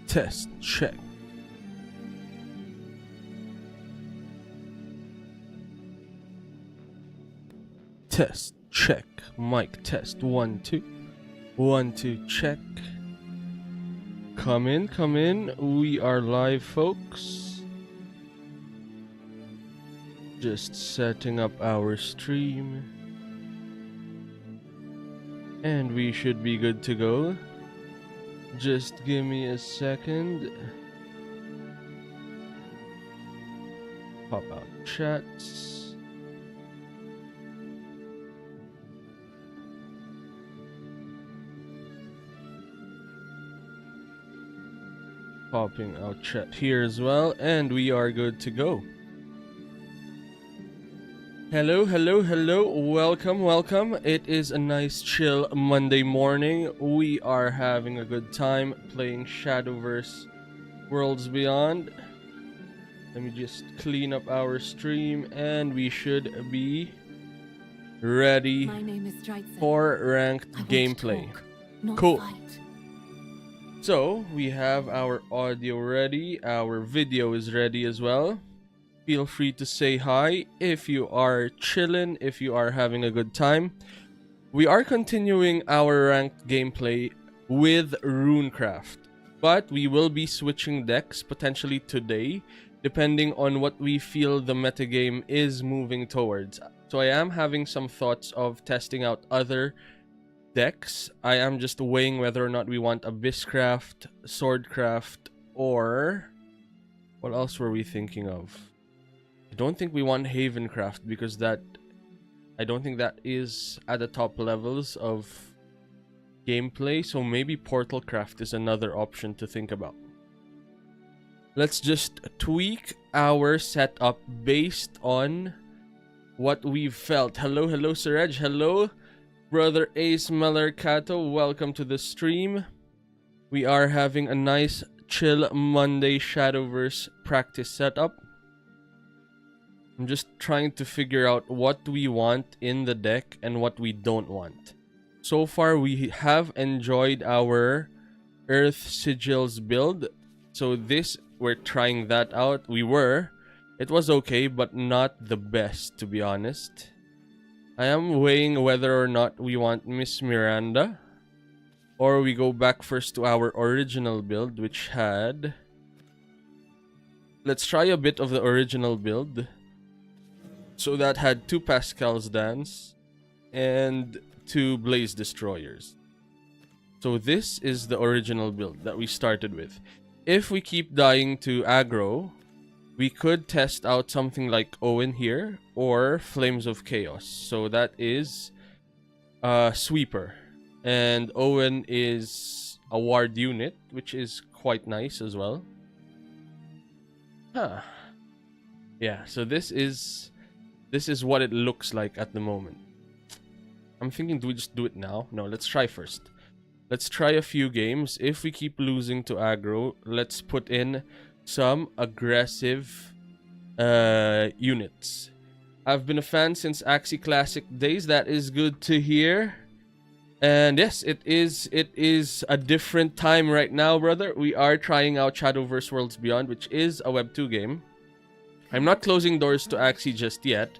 Test, check. Test, check. Mic test. 1 2. 1 2, check. Come in, come in. We are live, folks. Just setting up our stream. And we should be good to go. Just give me a second. Pop out chats. Popping out chat here as well, and we are good to go. Hello, hello, hello. Welcome, welcome. It is a nice chill Monday morning. We are having a good time playing Shadowverse Worlds Beyond. Let me just clean up our stream and we should be ready for ranked gameplay. Cool. So we have our audio ready, our video is ready as well. Feel free to say hi if you are chilling, if you are having a good time. We are continuing our ranked gameplay with Runecraft, but we will be switching decks potentially today, depending on what we feel the metagame is moving towards. So I am having some thoughts of testing out other decks. I am just weighing whether or not we want Abysscraft, Swordcraft, or what else were we thinking of? I don't think we want Havencraft because I don't think that is at the top levels of gameplay, so maybe Portalcraft is another option to think about. Let's just tweak our setup based on what we've felt. Hello, hello, Sir Reg. Hello, Brother Ace Meller Kato. Welcome to the stream. We are having a nice chill Monday Shadowverse practice setup. I'm just trying to figure out what we want in the deck and what we don't want. So far, we have enjoyed our Earth Sigils build. So this, we're trying that out. It was okay, but not the best, to be honest. I am weighing whether or not we want Miss Miranda, or we go back first to our original build, which had... Let's try a bit of the original build. So that had 2 Pascal's Dance and 2 Blaze Destroyers. So this is the original build that we started with. If we keep dying to aggro, we could test out something like Owen here or Flames of Chaos. So that is Sweeper. And Owen is a ward unit, which is quite nice as well. Huh. Yeah, so this is what it looks like at the moment. I'm thinking, do we just do it now? No, let's try first. Let's try a few games. If we keep losing to aggro, let's put in some aggressive units. I've been a fan since Axie Classic days. That is good to hear. And yes, it is a different time right now, brother. We are trying out Shadowverse Worlds Beyond, which is a Web 2 game. I'm not closing doors to Axie just yet.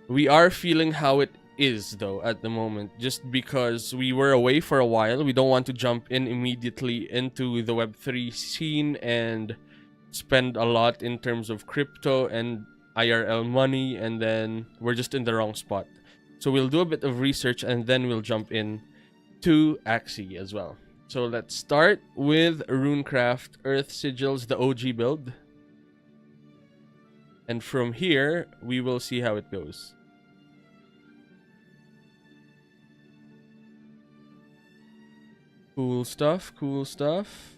We are feeling how it is, though, at the moment. Just because we were away for a while, we don't want to jump in immediately into the Web3 scene and spend a lot in terms of crypto and IRL money, and then we're just in the wrong spot. So we'll do a bit of research, and then we'll jump in to Axie as well. So let's start with Runecraft Earth Sigils, the OG build. And from here, we will see how it goes. Cool stuff, cool stuff.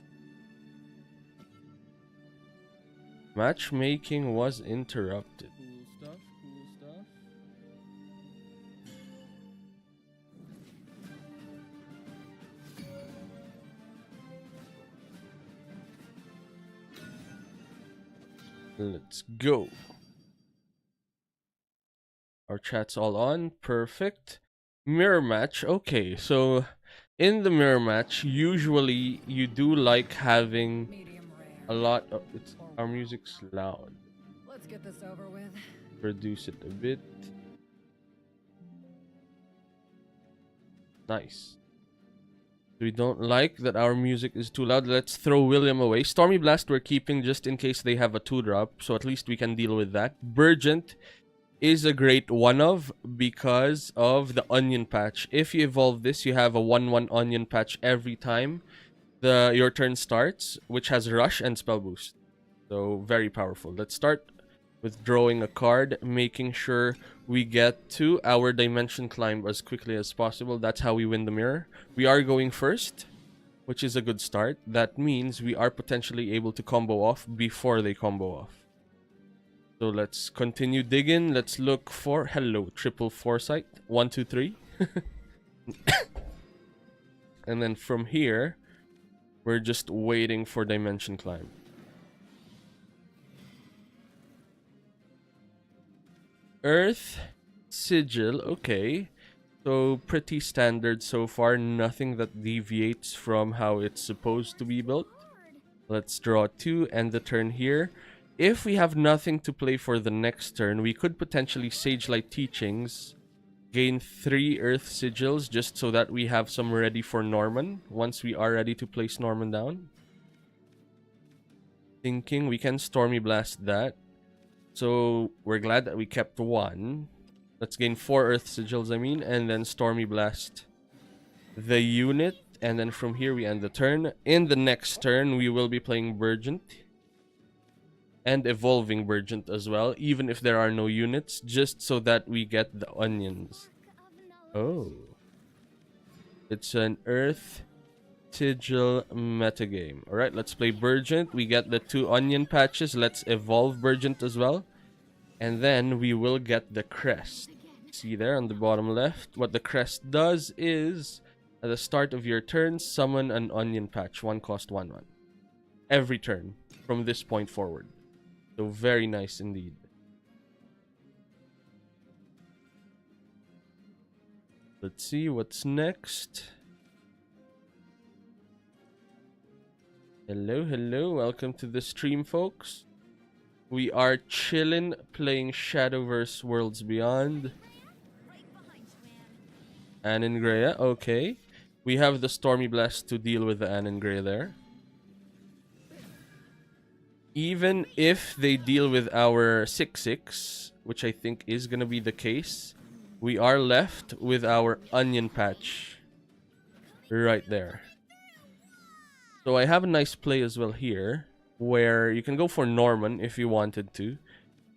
Matchmaking was interrupted. Cool stuff, cool stuff. Let's go. Our chat's all on. Perfect. Mirror match. Okay, so in the mirror match, usually you do like having a lot of our music's loud. Let's get this over with. Reduce it a bit. Nice. We don't like that our music is too loud. Let's throw William away. Stormy Blast we're keeping just in case they have a 2-drop, so at least we can deal with that. Burgent is a great one-of because of the onion patch. If you evolve this, you have a 1/1 onion patch every time your turn starts, which has rush and spell boost. So very powerful. Let's start with drawing a card, making sure we get to our dimension climb as quickly as possible. That's how we win the mirror. We are going first, which is a good start. That means we are potentially able to combo off before they combo off. So let's continue digging. Let's look for hello triple foresight. 1, 2, 3. And then from here, we're just waiting for dimension climb. Earth sigil, okay. So pretty standard so far, nothing that deviates from how it's supposed to be built. Let's draw 2, end the turn here. If we have nothing to play for the next turn, we could potentially Sage Light Teachings, gain 3 Earth Sigils just so that we have some ready for Norman once we are ready to place Norman down. Thinking we can Stormy Blast that. So we're glad that we kept 1. Let's gain 4 Earth Sigils, and then Stormy Blast the unit. And then from here, we end the turn. In the next turn, we will be playing Burgent. And Evolving Burgent as well, even if there are no units, just so that we get the onions. Oh. It's an Earth Sigil metagame. Alright, let's play Burgent. We get the 2 onion patches. Let's evolve Burgent as well. And then we will get the crest. See there on the bottom left? What the crest does is, at the start of your turn, summon an onion patch. 1 cost 1/1. Every turn from this point forward. So very nice indeed. Let's see what's next. Hello, hello. Welcome to the stream, folks. We are chillin' playing Shadowverse Worlds Beyond. Anangrea, okay. We have the Stormy Blast to deal with the Anangrea there. Even if they deal with our 6/6, which I think is going to be the case, we are left with our onion patch right there. So I have a nice play as well here, where you can go for Norman if you wanted to,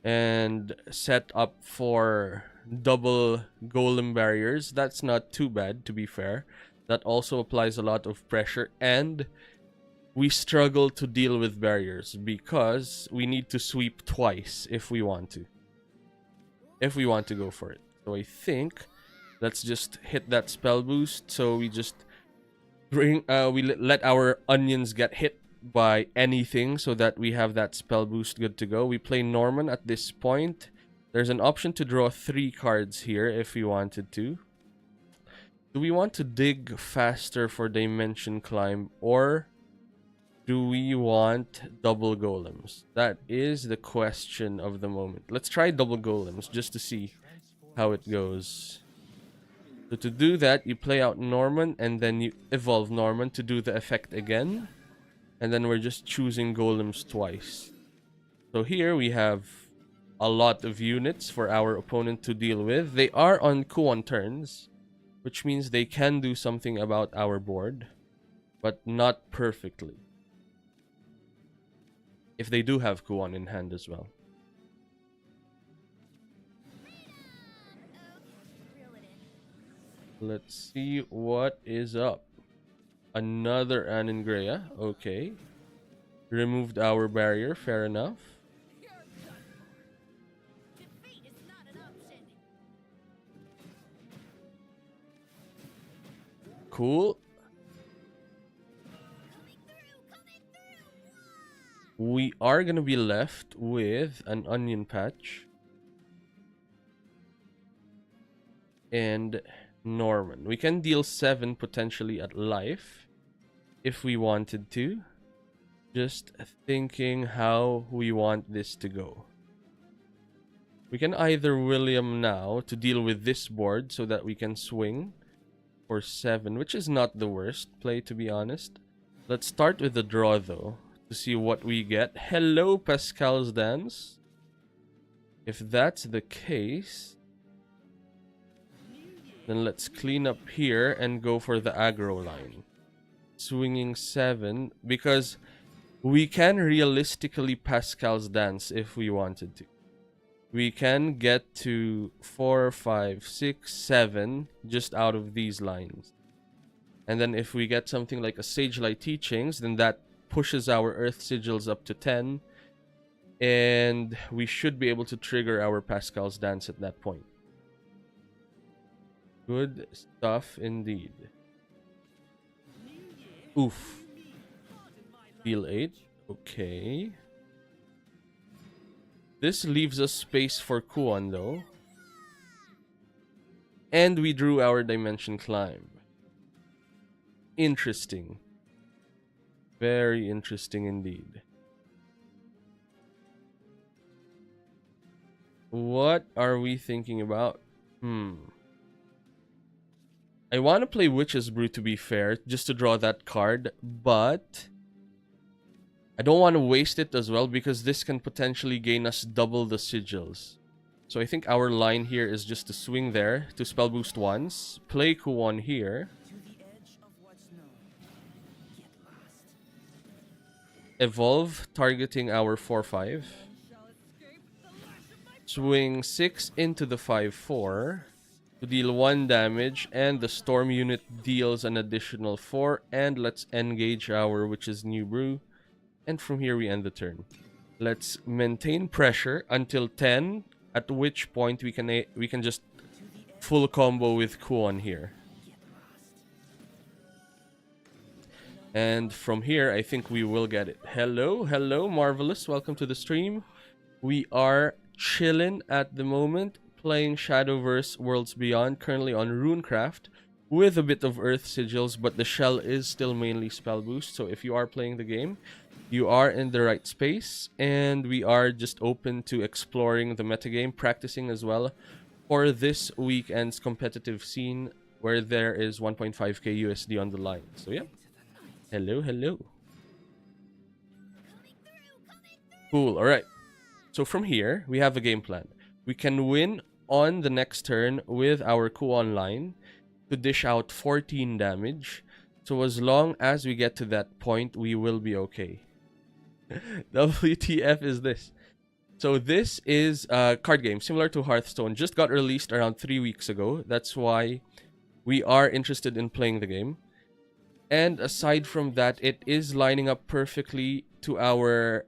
and set up for double golem barriers. That's not too bad, to be fair. That also applies a lot of pressure, and we struggle to deal with barriers because we need to sweep twice if we want to. If we want to go for it. So I think let's just hit that spell boost. So we just let our onions get hit by anything so that we have that spell boost good to go. We play Norman at this point. There's an option to draw 3 cards here if we wanted to. Do we want to dig faster for Dimension Climb, or do we want double golems? That is the question of the moment. Let's try double golems just to see how it goes. So to do that, you play out Norman and then you evolve Norman to do the effect again. And then we're just choosing golems twice. So here we have a lot of units for our opponent to deal with. They are on Kuon turns, which means they can do something about our board, but not perfectly. If they do have Kuon in hand as well. Let's see what is up. Another Anangrea. Okay. Removed our barrier. Fair enough. Cool. We are going to be left with an onion patch. and Norman. We can deal 7 potentially at life if we wanted to. Just thinking how we want this to go. We can either William now to deal with this board so that we can swing for 7, which is not the worst play, to be honest. Let's start with the draw though to see what we get. Hello, Pascal's Dance. If that's the case, then let's clean up here and go for the aggro line. Swinging 7 because we can realistically Pascal's Dance if we wanted to. We can get to 4, 5, 6, 7 just out of these lines. And then if we get something like a Sage Light Teachings, then that pushes our Earth Sigils up to 10. And we should be able to trigger our Pascal's Dance at that point. Good stuff indeed. Oof. Deal 8. Okay. This leaves us space for Kuon though. And we drew our Dimension Climb. Interesting. Very interesting indeed. What are we thinking about? I want to play Witch's Brew to be fair, just to draw that card, but I don't want to waste it as well because this can potentially gain us double the sigils. So I think our line here is just to swing there to spell boost once, play Kuon here, evolve targeting our 4-5, swing 6 into the 5-4 to deal 1 damage, and the storm unit deals an additional 4, and let's engage our Witch's New Brew, and from here we end the turn. Let's maintain pressure until 10, at which point we can just full combo with Kuon here. And from here, I think we will get it. Hello, hello, Marvelous. Welcome to the stream. We are chilling at the moment, playing Shadowverse Worlds Beyond, currently on Runecraft, with a bit of Earth Sigils, but the shell is still mainly spell boost. So if you are playing the game, you are in the right space, and we are just open to exploring the metagame, practicing as well for this weekend's competitive scene where there is 1.5k USD on the line. So yeah. Hello, hello. Cool, alright. So from here, we have a game plan. We can win on the next turn with our Kuon line to dish out 14 damage. So as long as we get to that point, we will be okay. WTF is this? So this is a card game similar to Hearthstone. Just got released around 3 weeks ago. That's why we are interested in playing the game. And aside from that, it is lining up perfectly to our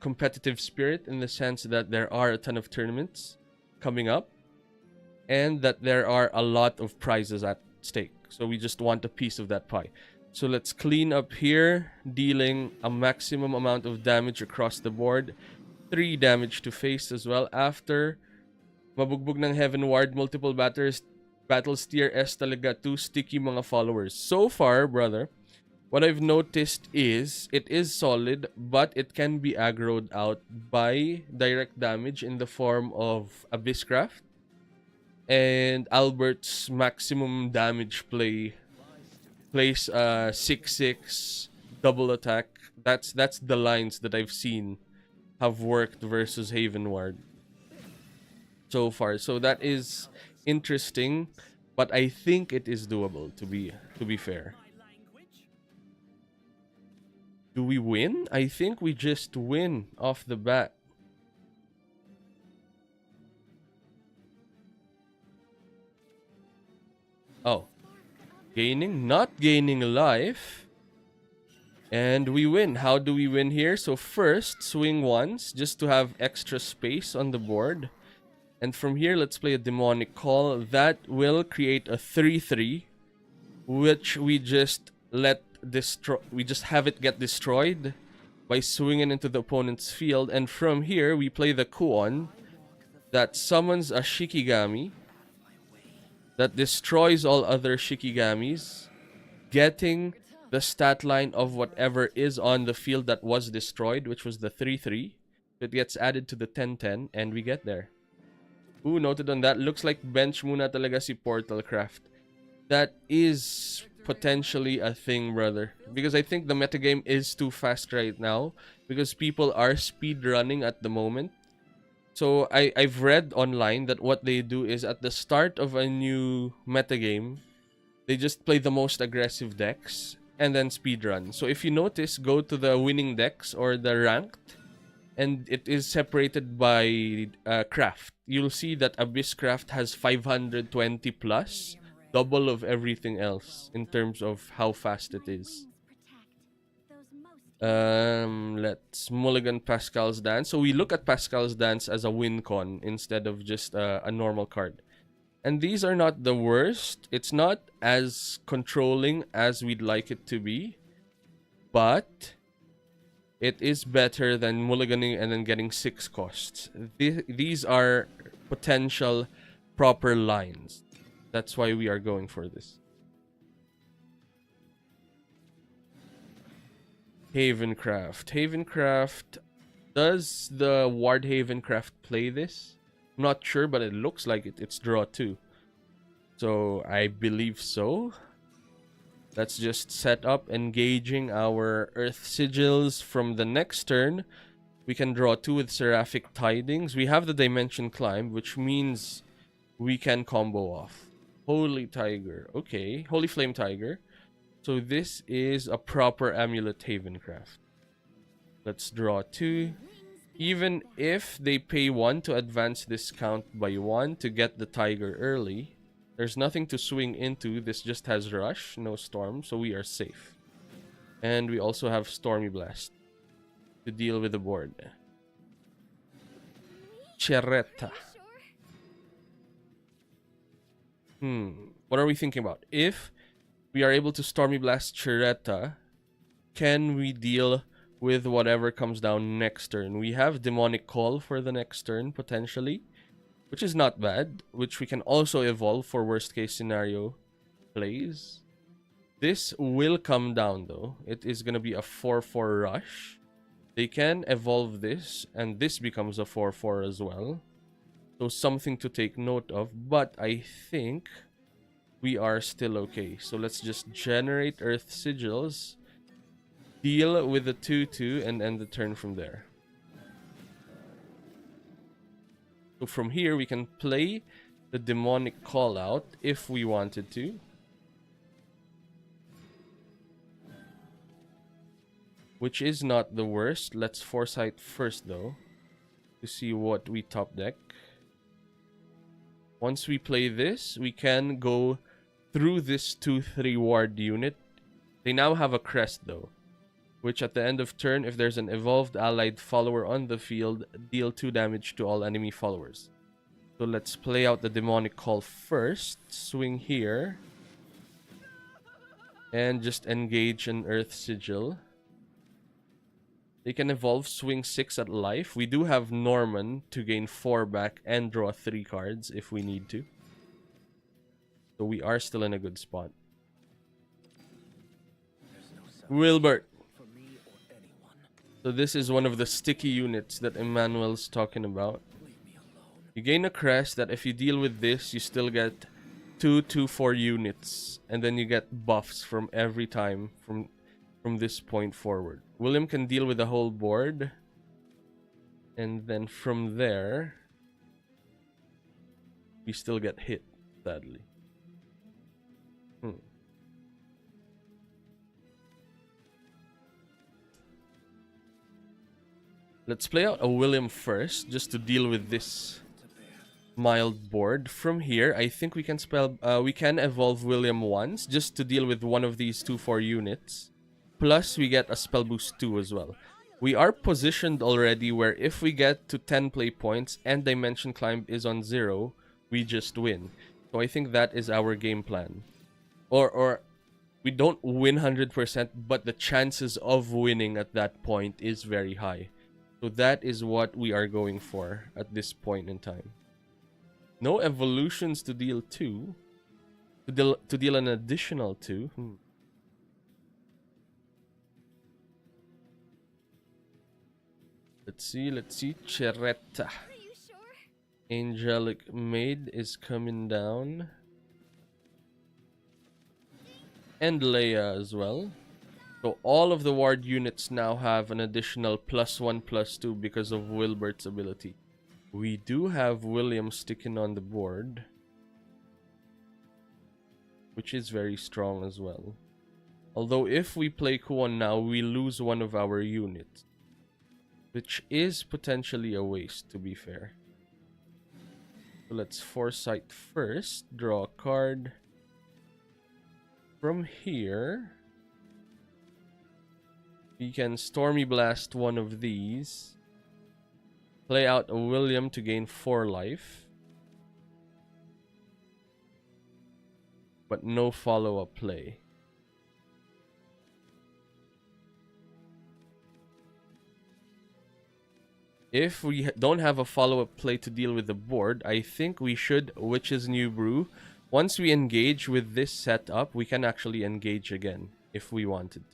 competitive spirit, in the sense that there are a ton of tournaments coming up and that there are a lot of prizes at stake. So we just want a piece of that pie. So let's clean up here, dealing a maximum amount of damage across the board. 3 damage to face as well. After mabugbog ng Heaven Ward, multiple battles tier S talaga, 2 sticky mga followers. So far, brother, what I've noticed is it is solid, but it can be aggroed out by direct damage in the form of Abysscraft and Albert's maximum damage plays 6-6 double attack. That's the lines that I've seen have worked versus Haven Ward so far. So that is interesting, but I think it is doable, to be fair. Do we win? I think we just win off the bat. Oh. Not gaining life. And we win. How do we win here? So first, swing once, just to have extra space on the board. And from here, let's play a Demonic Call. That will create a 3-3, which we just have it get destroyed by swinging into the opponent's field. And from here, we play the Kuon that summons a Shikigami that destroys all other Shikigamis, getting the stat line of whatever is on the field that was destroyed, which was the 3-3. It gets added to the 10-10, and we get there. Ooh, noted on that. Looks like bench muna talaga si Portal Craft. That is potentially a thing, brother. Because I think the metagame is too fast right now. Because people are speed running at the moment. So I've read online that what they do is at the start of a new metagame, they just play the most aggressive decks and then speedrun. So if you notice, go to the winning decks or the ranked, and it is separated by craft. You'll see that Abyss Craft has 520 plus, double of everything else in terms of how fast it is. Let's mulligan Pascal's Dance. So we look at Pascal's Dance as a win con instead of just a normal card. And these are not the worst. It's not as controlling as we'd like it to be, but it is better than mulliganing and then getting 6 costs. These are potential proper lines. That's why we are going for this. Havencraft. Havencraft. Does the Ward Havencraft play this? I'm not sure, but it looks like it's draw 2. So I believe so. Let's just set up engaging our Earth Sigils from the next turn. We can draw 2 with Seraphic Tidings. We have the Dimension Climb, which means we can combo off. Holy Tiger. Okay, Holy Flame Tiger. So this is a proper Amulet Havencraft. Let's draw 2. Even if they pay 1 to advance this count by 1 to get the Tiger early, there's nothing to swing into. This just has Rush, no Storm, so we are safe. And we also have Stormy Blast to deal with the board. Cheretta. What are we thinking about? If we are able to Stormy Blast Cheretta, can we deal with whatever comes down next turn? We have Demonic Call for the next turn, potentially, which is not bad, which we can also evolve for worst case scenario plays. This will come down though. It is going to be a 4-4 rush. They can evolve this, and this becomes a 4-4 as well. So something to take note of, but I think we are still okay. So let's just generate Earth Sigils, deal with the 2-2, and end the turn from there. So from here, we can play the Demonic Call out if we wanted to. Which is not the worst. Let's Foresight first though, to see what we top deck. Once we play this, we can go through this 2-3 ward unit. They now have a crest though, which at the end of turn, if there's an evolved allied follower on the field, deal 2 damage to all enemy followers. So let's play out the Demonic Call first, swing here, and just engage an Earth Sigil. They can evolve, swing 6 at life. We do have Norman to gain 4 back and draw 3 cards if we need to. So we are still in a good spot. Wilbert. So this is one of the sticky units that Emmanuel's talking about. You gain a crest that if you deal with this, you still get 2/4 units. And then you get buffs from every time from this point forward. William can deal with the whole board. And then from there, we still get hit, sadly. Let's play out a William first, just to deal with this mild board. From here, I think we can evolve William once, just to deal with one of these 2/4 units. Plus, we get a spell boost 2 as well. We are positioned already where if we get to 10 play points and Dimension Climb is on 0, we just win. So I think that is our game plan. Or we don't win 100%, but the chances of winning at that point is very high. So that is what we are going for at this point in time. No evolutions to deal 2. To deal an additional 2. Let's see. Cheretta. Are you sure? Angelic Maid is coming down. And Leia as well. So all of the ward units now have an additional +1/+2 because of Wilbert's ability. We do have William sticking on the board, which is very strong as well. Although if we play Kuon now, we lose one of our units, which is potentially a waste, to be fair. So let's Foresight first, draw a card. From here, we can Stormy Blast one of these, play out a William to gain 4 life, but no follow-up play. If we don't have a follow-up play to deal with the board, I think we should Witch's New Brew. Once we engage with this setup, we can actually engage again if we wanted,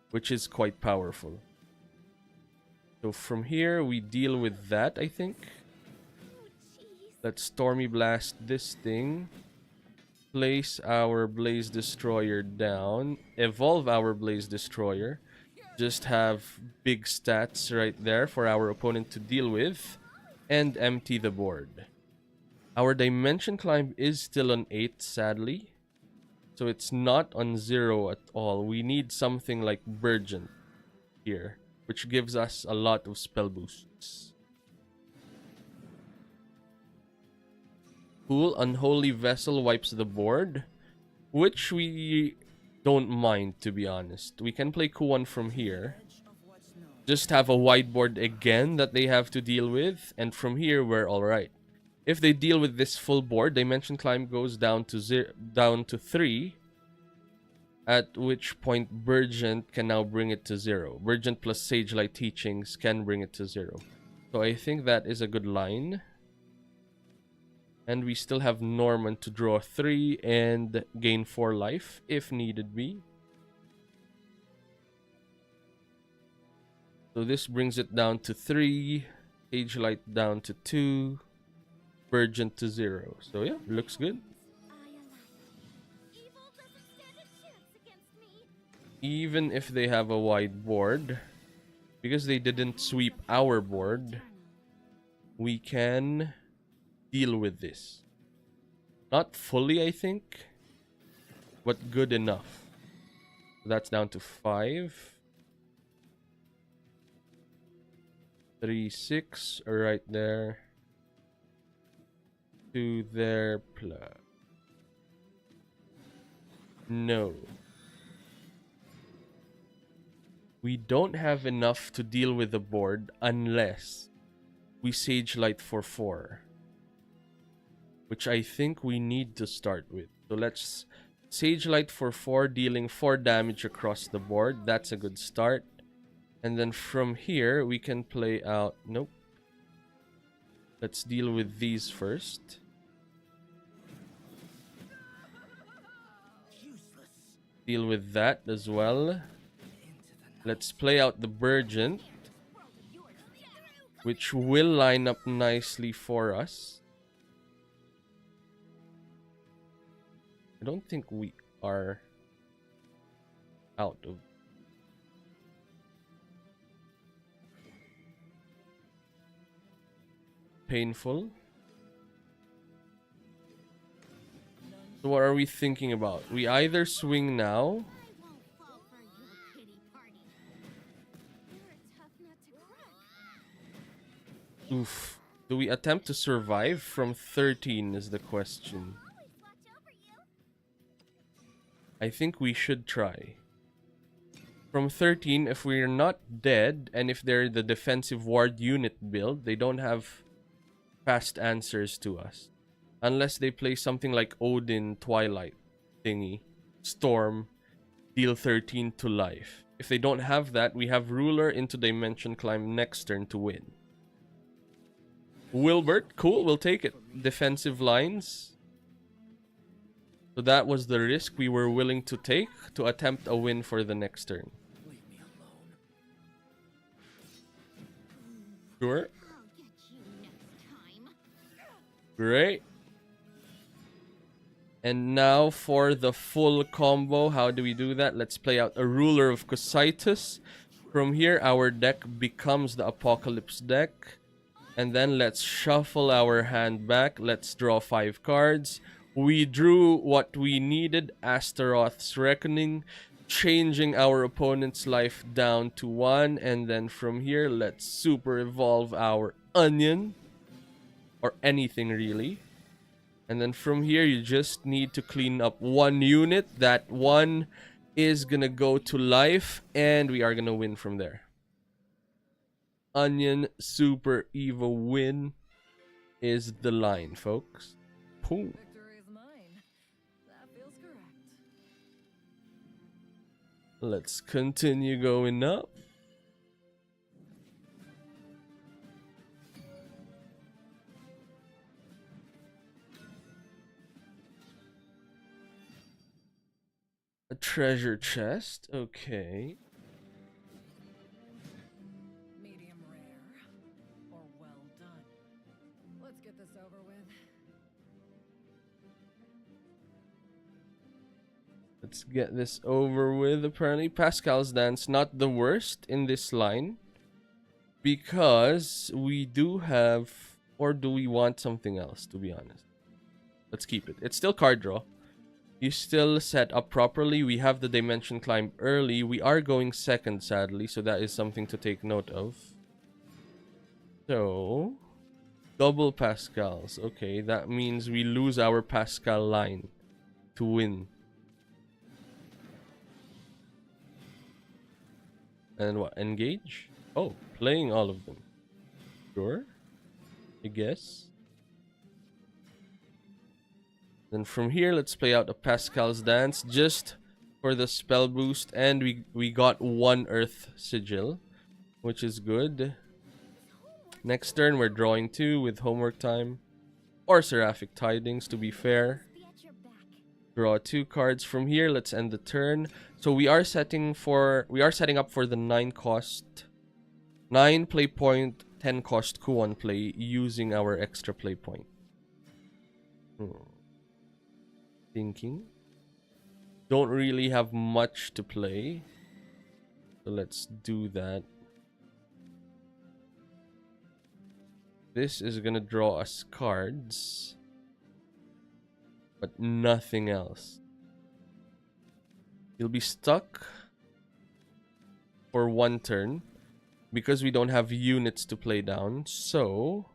which is quite powerful. So from here, we deal with that, I think. Let's Stormy Blast this thing. Place our Blaze Destroyer down. Evolve our Blaze Destroyer. Just have big stats right there for our opponent to deal with. And empty the board. Our Dimension Climb is still on 8, sadly. So it's not on 0 at all. We need something like Burgeon here, which gives us a lot of spell boosts. Cool. Unholy Vessel wipes the board, which we don't mind, to be honest. We can play Kuon from here. Just have a wide board again that they have to deal with, and from here we're alright. If they deal with this full board, Dimension Climb goes down to 3, at which point Burgeon can now bring it to 0. Burgeon plus Sagelight Teachings can bring it to 0. So I think that is a good line. And we still have Norman to draw 3 and gain 4 life if needed be. So this brings it down to 3, Sagelight down to 2, Burgeon to 0. So yeah, looks good. Even if they have a wide board, because they didn't sweep our board, we can deal with this. Not fully, I think, but good enough. That's down to 5. 3, 6, right there. 2 there, plus. No. We don't have enough to deal with the board unless we Sagelight for 4. Which I think we need to start with. So let's Sagelight for 4, dealing 4 damage across the board. That's a good start. And then from here, we can play out... Nope. Let's deal with these first. Deal with that as well. Let's play out the Burgeon, which will line up nicely for us. I don't think we are out of... Painful. So what are we thinking about? We either swing now. Oof. Do we attempt to survive from 13 is the question. I think we should try. From 13, if we're not dead, and if they're the defensive ward unit build, they don't have fast answers to us. Unless they play something like Odin, Twilight, thingy, Storm, deal 13 to life. If they don't have that, we have Ruler into Dimension Climb next turn to win. Wilbert, cool, we'll take it. Defensive lines. So that was the risk we were willing to take to attempt a win for the next turn. Leave me alone. Sure. I'll get you next time. Great. And now for the full combo. How do we do that? Let's play out a Ruler of Cositus. From here, our deck becomes the Apocalypse deck. And then let's shuffle our hand back. Let's draw 5 cards. We drew what we needed, Astaroth's Reckoning, changing our opponent's life down to 1. And then from here, let's super evolve our Onion. Or anything really. And then from here, you just need to clean up 1 unit. That 1 is gonna go to life, and we are gonna win from there. Onion Super Evo win is the line, folks. Boom. Victory is mine. That feels correct. Let's continue going up. A treasure chest, okay. Medium rare. Or well done. Let's get this over with. Let's get this over with. Apparently, Pascal's Dance not the worst in this line. Because we do have... Or do we want something else, to be honest? Let's keep it. It's still card draw. You still set up properly. We have the Dimension Climb early. We are going second, sadly. So that is something to take note of. So... Double Pascals. Okay, that means we lose our Pascal line to win. And what? Engage? Oh, playing all of them. Sure. I guess. Then from here, let's play out a Pascal's Dance just for the spell boost. And we got 1 Earth Sigil, which is good. Next turn, we're drawing 2 with Homework Time. Or Seraphic Tidings, to be fair. Be at your back. Draw 2 cards from here. Let's end the turn. So we are setting up for the 9 play point, 10 cost Kuon play using our extra play point. Thinking. Don't really have much to play. So let's do that. This is gonna draw us cards. But nothing else. You'll be stuck for 1 turn. Because we don't have units to play down. So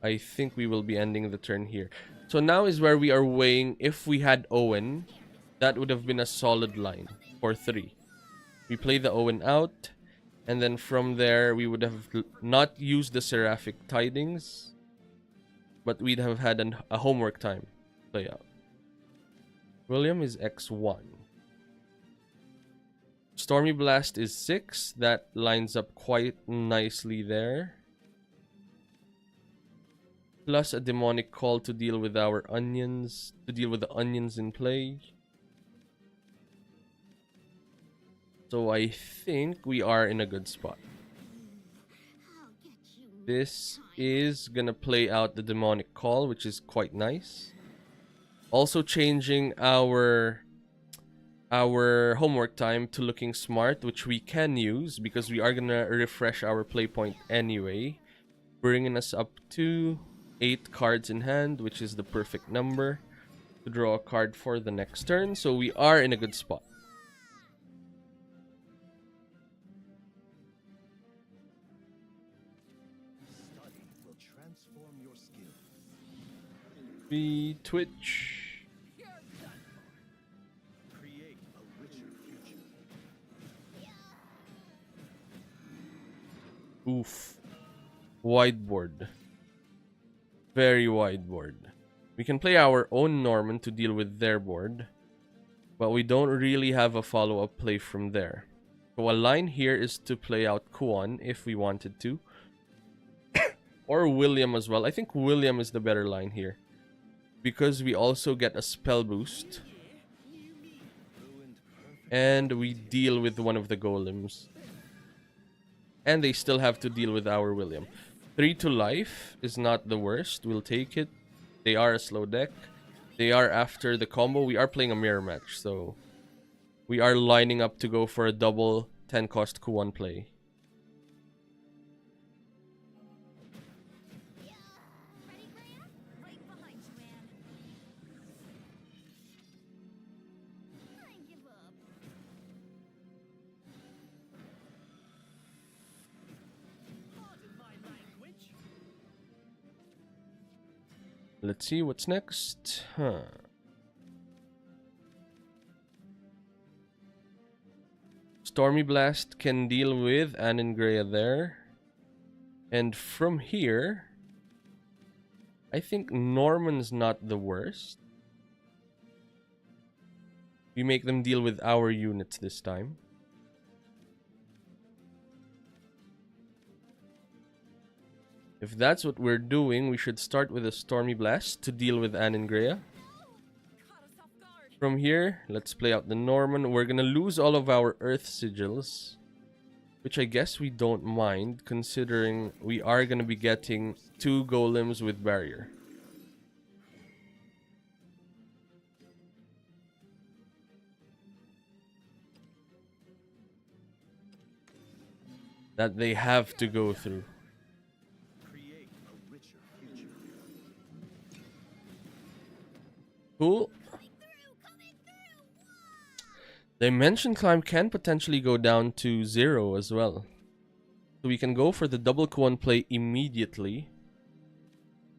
I think we will be ending the turn here. So now is where we are weighing. If we had Owen, that would have been a solid line for 3. We play the Owen out. And then from there, we would have not used the Seraphic Tidings. But we'd have had a Homework Time play out. William is X1. Stormy Blast is 6. That lines up quite nicely there. Plus a Demonic Call to deal with our onions. To deal with the onions in play. So I think we are in a good spot. I'll get you This is gonna play out the Demonic Call, which is quite nice. Also changing our Homework Time to Looking Smart, which we can use because we are gonna refresh our play point anyway, bringing us up to 8 cards in hand, which is the perfect number to draw a card for the next turn. So we are in a good spot. Study will transform your skills. Be Twitch. Create a richer future. Oof. Wide board. Very wide board. We can play our own Norman to deal with their board. But we don't really have a follow-up play from there. So a line here is to play out Kuon if we wanted to. Or William as well. I think William is the better line here. because we also get a spell boost. And we deal with one of the golems. And they still have to deal with our William. 3 to life is not the worst. We'll take it. They are a slow deck. They are after the combo. We are playing a mirror match, so we are lining up to go for a double 10 cost Q1 play. Ready, Graham? Right behind you, Anne. I give up. Pardon my language. Let's see what's next. Stormy Blast can deal with Anne and Greya there. And from here, I think Norman's not the worst. We make them deal with our units this time. If that's what we're doing, we should start with a Stormy Blast to deal with Anne and Greya. Caught us off guard. From here, let's play out the Norman. We're gonna lose all of our Earth Sigils, which I guess we don't mind, considering we are gonna be getting 2 golems with barrier. That they have to go through. Create a richer future. Cool. Dimension climb can potentially go down to 0 as well. So we can go for the double Q1 play immediately.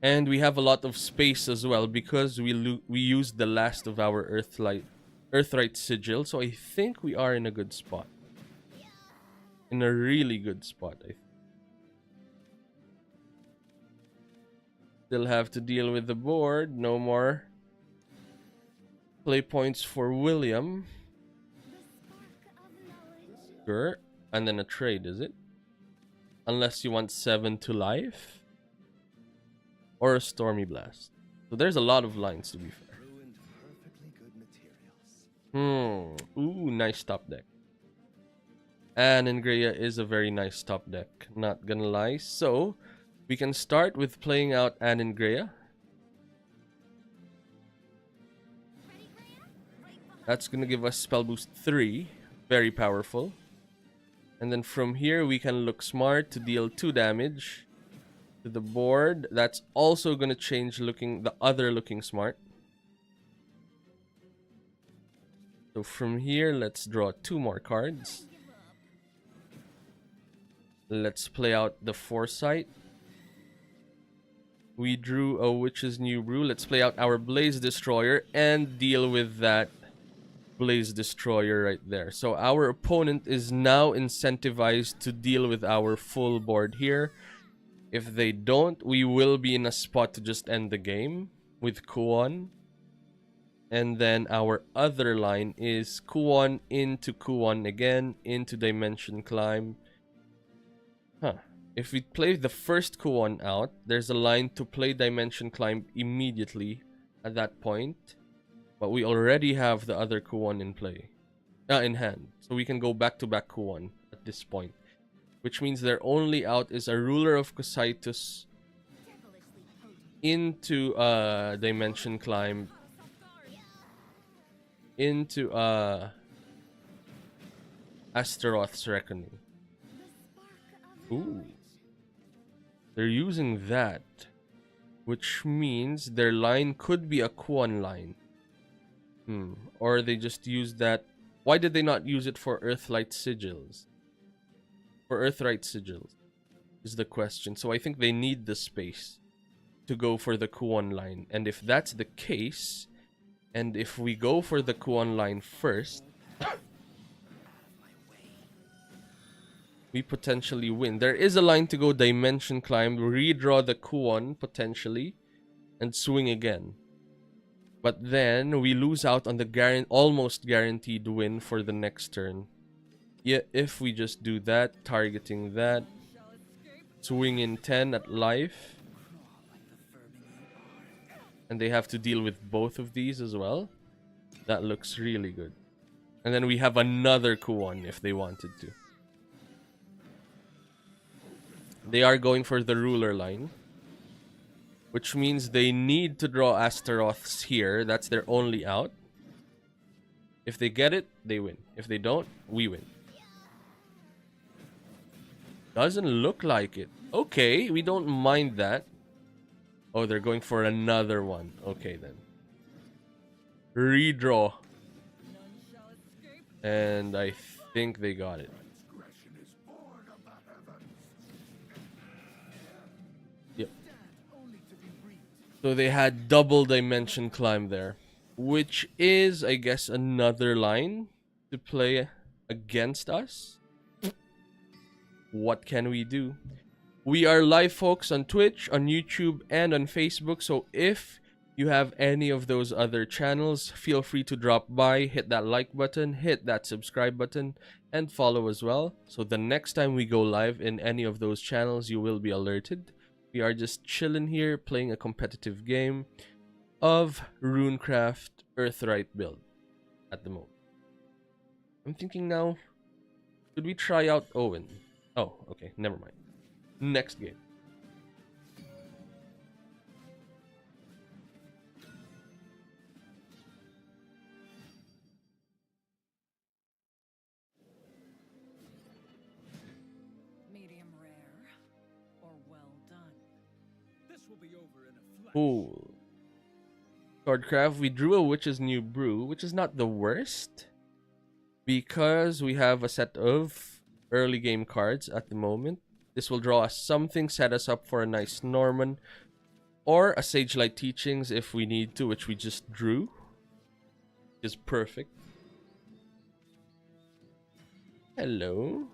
And we have a lot of space as well because we used the last of our Earthright Sigil. So I think we are in a good spot. In a really good spot, I think. Still have to deal with the board. No more play points for William. Sure. And then a trade, is it? Unless you want 7 to life. Or a Stormy Blast. So there's a lot of lines, to be fair. Ruined perfectly good materials. Ooh, nice top deck. Anne and Greya is a very nice top deck. Not gonna lie. So, we can start with playing out Anne and Greya. That's gonna give us Spell Boost 3. Very powerful. And then from here, we can look smart to deal 2 damage to the board. That's also gonna change the other looking smart. So from here, let's draw 2 more cards. Let's play out the Foresight. We drew a Witch's New Brew. Let's play out our Blaze Destroyer and deal with that Blaze Destroyer right there. So our opponent is now incentivized to deal with our full board here. If they don't, we will be in a spot to just end the game with Kuon. And then our other line is Kuon into Kuon again, into Dimension Climb. If we play the first Kuon out, there's a line to play Dimension Climb immediately at that point. But we already have the other Kuon in hand. So we can go back-to-back Kuon at this point. Which means their only out is a Ruler of Cositus into Dimension Climb. Into Astaroth's Reckoning. Ooh. They're using that. Which means their line could be a Kuon line. Or they just use that. Why did they not use it for Earthlight Sigils? For Earthright Sigils is the question. So I think they need the space to go for the Kuon line. And if that's the case, and if we go for the Kuon line first, we potentially win. There is a line to go Dimension Climb, redraw the Kuon potentially, and swing again. But then we lose out on the almost guaranteed win for the next turn. Yeah, if we just do that, targeting that, swing in 10 at life. and they have to deal with both of these as well. That looks really good. And then we have another Kuon if they wanted to. They are going for the ruler line, which means they need to draw Astaroths here. That's their only out. If they get it, they win. If they don't, we win. Doesn't look like it. Okay, we don't mind that. Oh, they're going for another one. Okay, then. Redraw. And I think they got it. Yep. So they had double dimension climb there, which is, I guess, another line to play against us. What can we do? We are live, folks, on Twitch, on YouTube, and on Facebook. So if you have any of those other channels, feel free to drop by, hit that like button, hit that subscribe button, and follow as well. So the next time we go live in any of those channels, you will be alerted. We are just chilling here, playing a competitive game of Runecraft Earthright build at the moment. I'm thinking now, should we try out Owen? Oh, okay, never mind. Next game. Medium rare or well done. This will be over in a flash. Cool. Swordcraft, we drew a Witch's New Brew, which is not the worst, because we have a set of early game cards at the moment. This will draw us something, set us up for a nice Norman, or a Sage Light Teachings if we need to, which we just drew. Is perfect. Hello.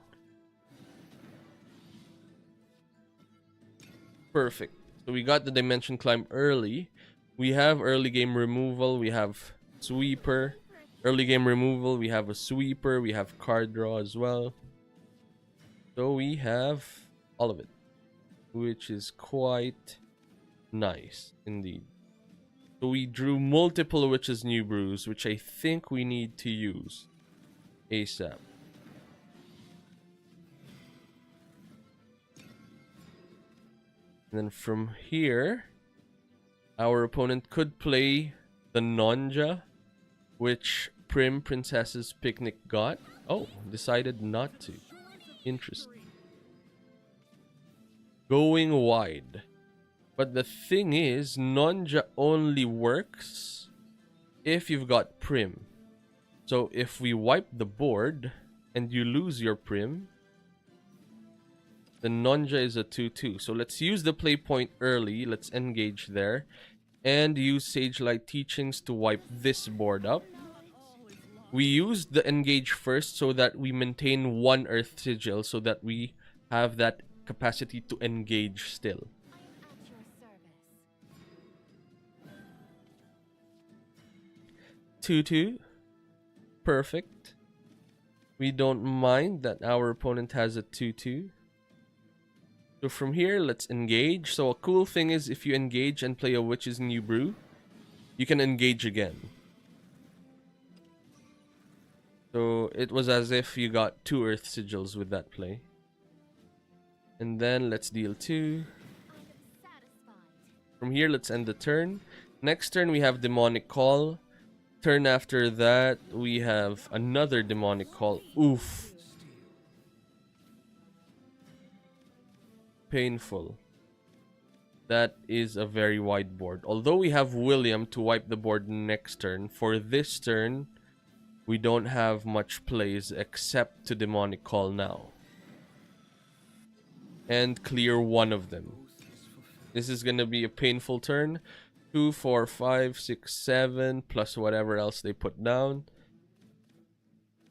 Perfect. So we got the Dimension Climb early. We have early game removal. We have Sweeper. Early game removal. We have a Sweeper. We have card draw as well. So we have all of it, which is quite nice indeed. So we drew multiple Witch's New Brews, which I think we need to use ASAP. And then from here, our opponent could play the Nonja, which Prim Princess's Picnic got. Oh, decided not to. Interesting. Going wide. But the thing is, Nonja only works if you've got Prim. So if we wipe the board and you lose your Prim, the Nonja is a 2-2. So let's use the play point early. Let's engage there. And use Sage Light Teachings to wipe this board up. We used the engage first so that we maintain one Earth Sigil, so that we have that capacity to engage still. I am at your service. 2-2. Perfect. We don't mind that our opponent has a 2-2. So from here, let's engage. So a cool thing is, if you engage and play a Witch's New Brew, you can engage again. So it was as if you got 2 Earth Sigils with that play. And then let's deal 2. From here, let's end the turn. Next turn, we have Demonic Call. Turn after that, we have another Demonic Call. Oof. Painful. That is a very wide board. Although we have William to wipe the board next turn, for this turn, we don't have much plays except to Demonic Call now. And clear one of them. This is going to be a painful turn. 2, 4, 5, 6, 7, plus whatever else they put down.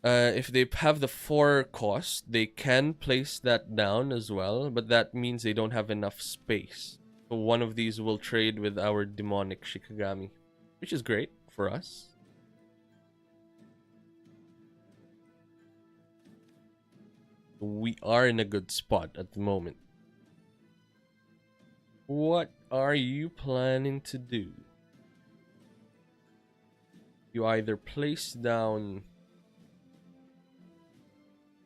If they have the 4 cost, they can place that down as well, but that means they don't have enough space. So one of these will trade with our Demonic Shikigami, which is great for us. We are in a good spot at the moment. What are you planning to do? You either place down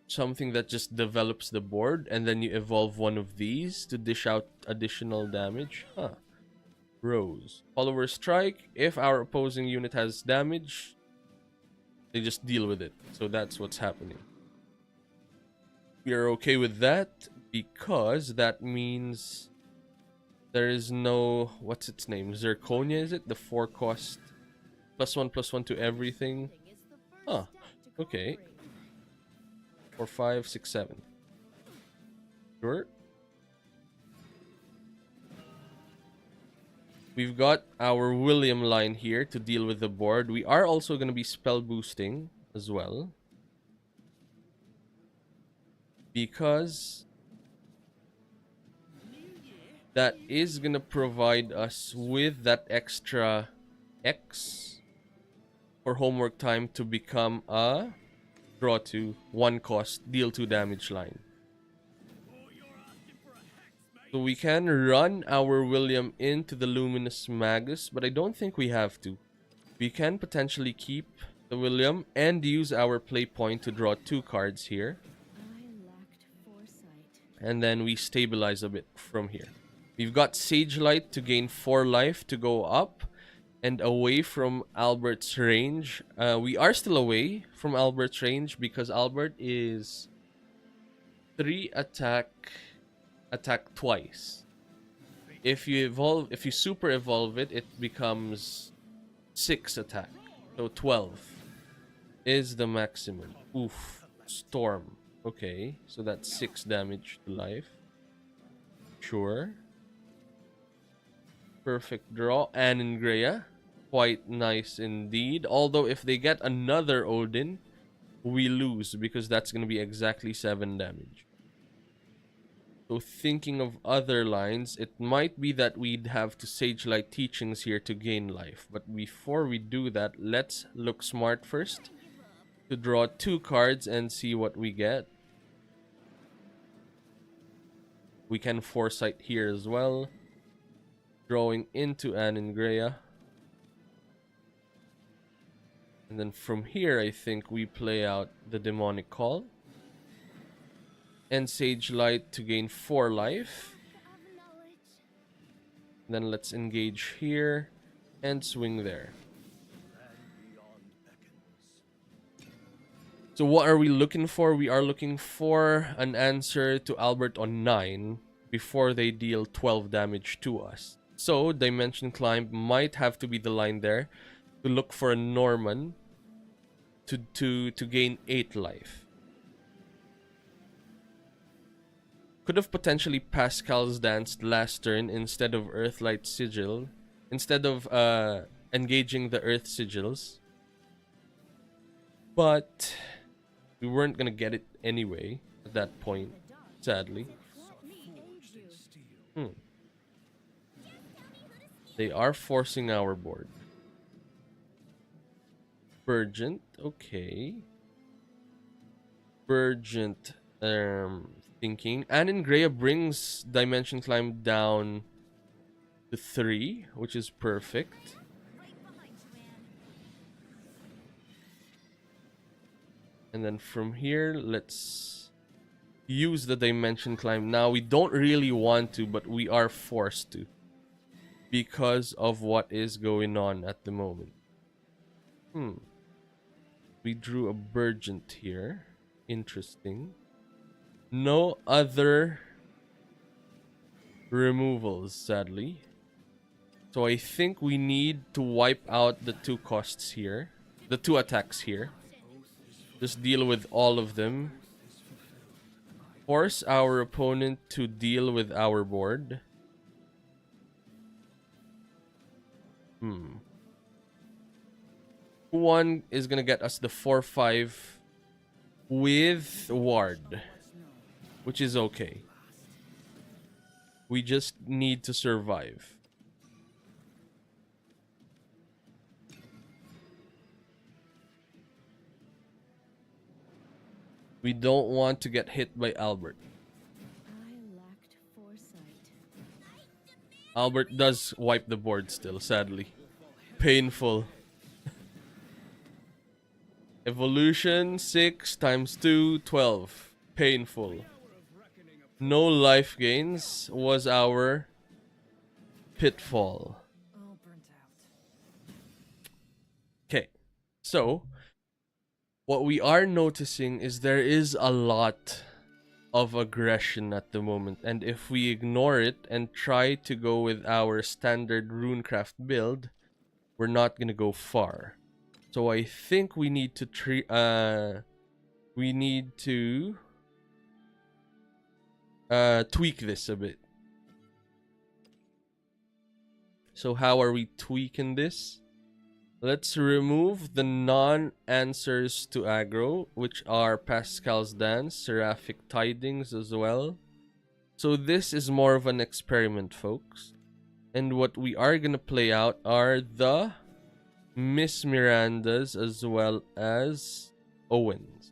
something that just develops the board, and then you evolve one of these to dish out additional damage. Huh. Rose. Follower strike. If our opposing unit has damage, they just deal with it. So that's what's happening. We are okay with that because that means there is no... What's its name? Zirconia, is it? The 4-cost +1/+1 to everything. Huh. Okay. 4, 5, 6, 7. Sure. We've got our William line here to deal with the board. We are also going to be spell boosting as well, because that is going to provide us with that extra X for homework time to become a draw 2, 1 cost, deal 2 damage line. So we can run our William into the Luminous Magus, but I don't think we have to. We can potentially keep the William and use our play point to draw 2 cards here. And then we stabilize a bit from here. We've got Sage Light to gain 4 life to go up and away from Albert's range. We are still away from Albert's range because Albert is 3 attack twice. If you super evolve it, it becomes 6 attack. So 12 is the maximum. Oof. Storm. Okay, so that's 6 damage to life. Sure. Perfect draw. Annengrea. Quite nice indeed. Although if they get another Odin, we lose because that's going to be exactly 7 damage. So thinking of other lines, it might be that we'd have to Sage Light Teachings here to gain life. But before we do that, let's look smart first to draw 2 cards and see what we get. We can Foresight here as well. Drawing into Annengrea. And then from here, I think we play out the Demonic Call. And Sage Light to gain 4 life. Then let's engage here and swing there. So what are we looking for? We are looking for an answer to Albert on 9 before they deal 12 damage to us. So Dimension Climb might have to be the line there to look for a Norman to gain 8 life. Could have potentially Pascal's danced last turn instead of Earthlight Sigil. Instead of engaging the Earth Sigils. But we weren't going to get it anyway at that point, sadly. They are forcing our board. Burgent, okay. Burgent, thinking. Annengrea brings Dimension Climb down to 3, which is perfect. And then from here, let's use the Dimension Climb. Now, we don't really want to, but we are forced to, because of what is going on at the moment. We drew a Burgent here. Interesting. No other removals, sadly. So I think we need to wipe out the 2 costs here. The 2 attacks here. Just deal with all of them. Force our opponent to deal with our board. One is gonna get us the 4/5 with Ward, which is okay. We just need to survive. We don't want to get hit by Albert. Albert does wipe the board still, sadly. Painful. Evolution 6 times 2, 12. Painful. No life gains was our pitfall. All burnt out. Okay, so what we are noticing is there is a lot of aggression at the moment, and if we ignore it and try to go with our standard runecraft build, we're not gonna go far. So I think we need to tweak this a bit. So how are we tweaking this? Let's remove the non-answers to aggro, which are Pascal's Dance, Seraphic Tidings as well. So this is more of an experiment, folks. And what we are gonna play out are the Miss Mirandas as well as Owens.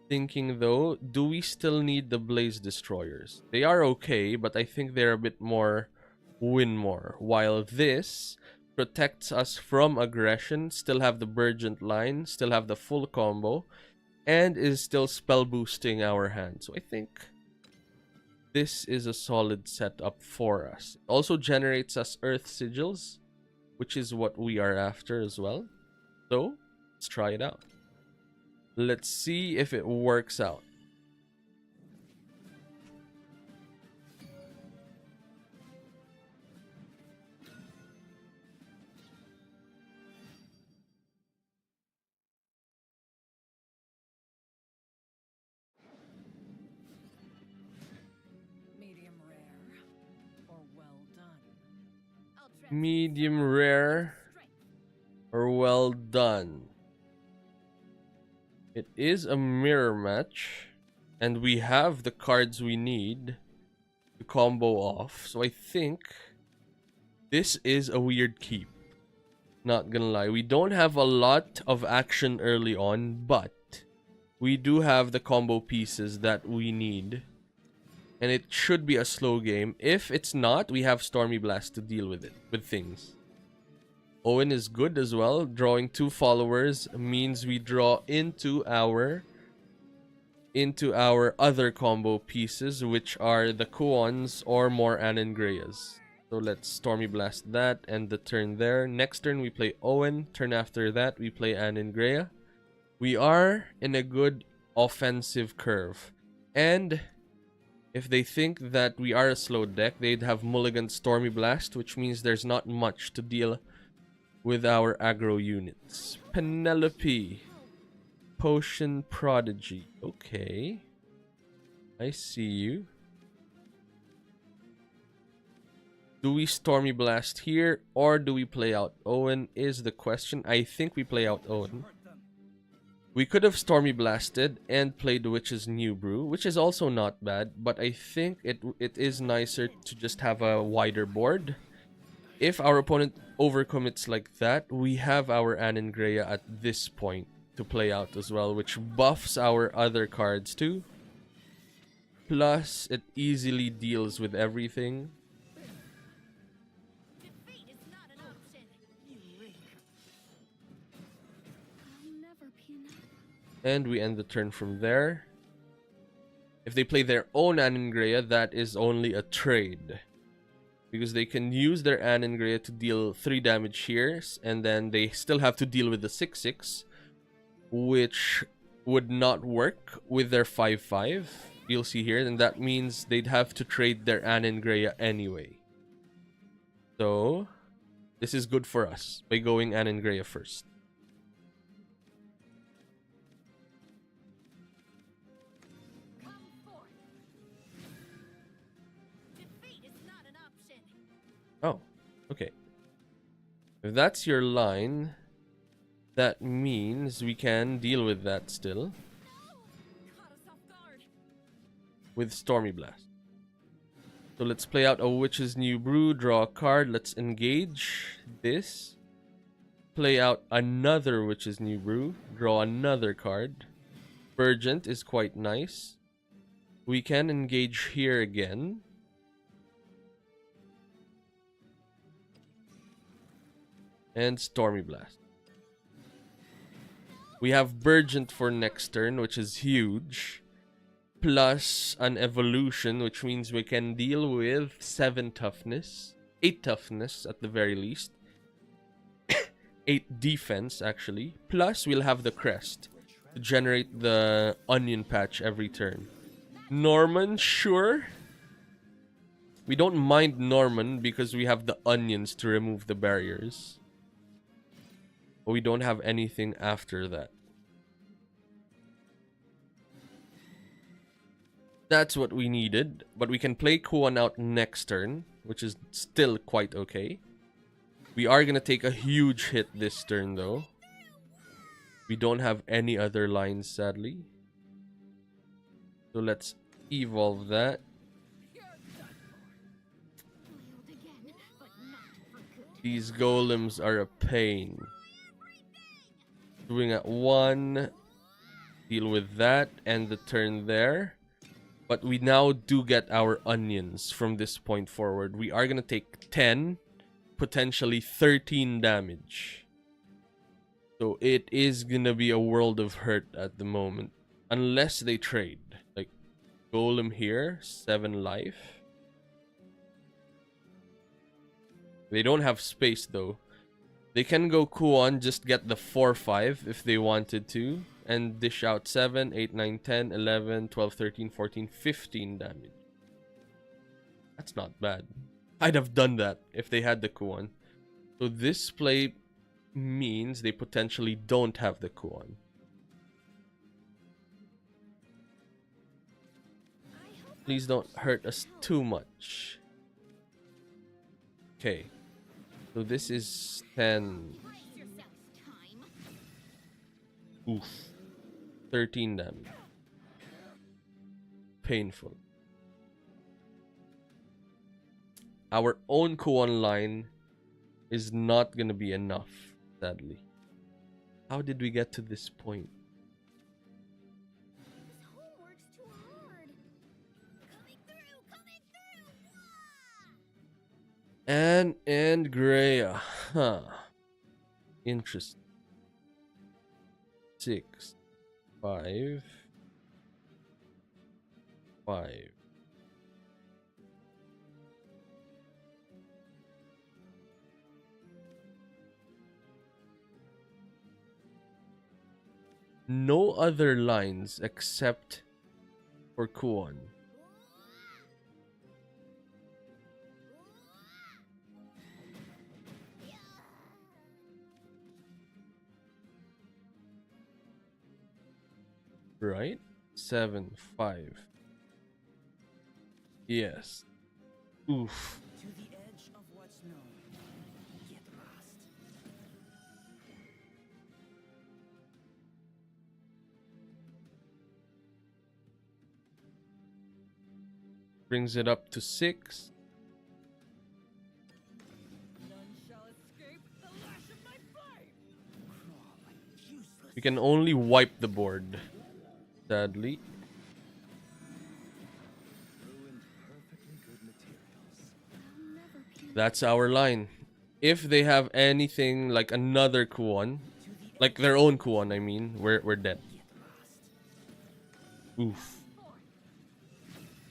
Thinking though, do we still need the Blaze Destroyers? They are okay, but I think they're a bit more win more. While this protects us from aggression, still have the Burgent line, still have the full combo, and is still spell boosting our hand. So I think this is a solid setup for us. It also generates us Earth Sigils, which is what we are after as well. So let's try it out. Let's see if it works out. Medium rare or well done. I'll transform Medium rare strength. or well done. It is a mirror match, and we have the cards we need to combo off. So I think this is a weird keep. Not gonna lie, we don't have a lot of action early on, but we do have the combo pieces that we need. And it should be a slow game. If it's not, we have Stormy Blast to deal with it, with things. Owen is good as well. Drawing 2 followers means we draw into our other combo pieces, which are the Kuons or more Anangreas. So let's Stormy Blast that and the turn there. Next turn we play Owen. Turn after that we play Anangrea. We are in a good offensive curve. And if they think that we are a slow deck, they'd have Mulligan Stormy Blast, which means there's not much to deal with our aggro units. Penelope. Potion Prodigy. Okay. I see you. Do we Stormy Blast here or do we play out Owen is the question. I think we play out Owen. We could have Stormy Blasted and played Witch's New Brew, which is also not bad, but I think it is nicer to just have a wider board. If our opponent overcommits like that, we have our Anangrea at this point to play out as well, which buffs our other cards too. Plus, it easily deals with everything. Defeat is not an option. I'll never be enough. And we end the turn from there. If they play their own Anangrea, that is only a trade. Because they can use their Anangrea to deal 3 damage here, and then they still have to deal with the 6/6, which would not work with their 5/5. You'll see here, and that means they'd have to trade their Anangrea anyway. So, this is good for us by going Anangrea first. Come forth. Defeat is not an option. Oh, okay. If that's your line, that means we can deal with that still Caught us off guard. with Stormy Blast. So let's play out a Witch's New Brew, draw a card, let's engage this. Play out another Witch's New Brew, draw another card. Burgent is quite nice. We can engage here again. And Stormy Blast. We have Burgent for next turn, which is huge. Plus an evolution, which means we can deal with 7 toughness. 8 toughness at the very least. 8 defense, actually. Plus, we'll have the crest to generate the onion patch every turn. Norman, sure. We don't mind Norman because we have the onions to remove the barriers. But we don't have anything after that. That's what we needed. But we can play Kuan out next turn, which is still quite okay. We are going to take a huge hit this turn, though. We don't have any other lines, sadly. So let's evolve that. These golems are a pain. Doing at 1. Deal with that. End the turn there. But we now do get our onions from this point forward. We are going to take 10. Potentially 13 damage. So it is gonna be a world of hurt at the moment. Unless they trade. Like, Golem here, 7 life. They don't have space though. They can go Kuon, just get the 4-5 if they wanted to. And dish out 7, 8, 9, 10, 11, 12, 13, 14, 15 damage. That's not bad. I'd have done that if they had the Kuon. So this play means they potentially don't have the Kuon. Please don't hurt us too much. Okay. So this is 10. Oof. 13 damage. Painful. Our own Kuon line is not gonna be enough, sadly. How did we get to this point? This homework's too hard. Coming through. And Greya. Huh. Interesting. 6, 5, 5. No other lines except for Kuon. Right? 7, 5. Yes. Oof. To the edge of what's known. Get lost. Brings it up to 6. None shall escape the lash of my flame. Crawl like useless. We can only wipe the board, sadly. Ruined perfectly good materials. That's our line. If they have anything like another Kuon, like their own Kuon, I mean, we're dead. Oof.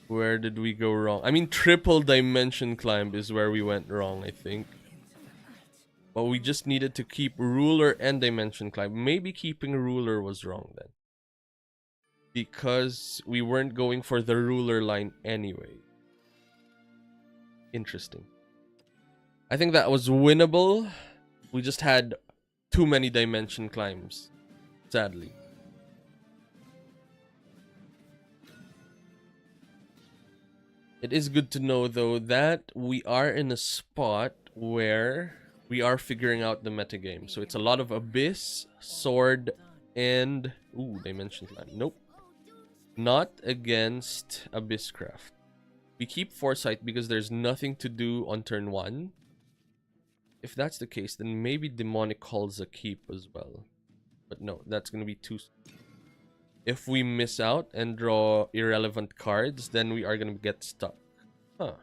Where did we go wrong? I mean, triple dimension climb is where we went wrong, I think. But we just needed to keep ruler and dimension climb. Maybe keeping ruler was wrong then. Because we weren't going for the ruler line anyway. Interesting. I think that was winnable. We just had too many dimension climbs, sadly. It is good to know, though, that we are in a spot where we are figuring out the metagame. So it's a lot of Abyss, Sword, and... Ooh, Dimension Climb. Nope. Not against Abysscraft. We keep Foresight because there's nothing to do on turn 1. If that's the case, then maybe Demonic Calls a keep as well. But no, that's going to be too... If we miss out and draw irrelevant cards, then we are going to get stuck. Huh.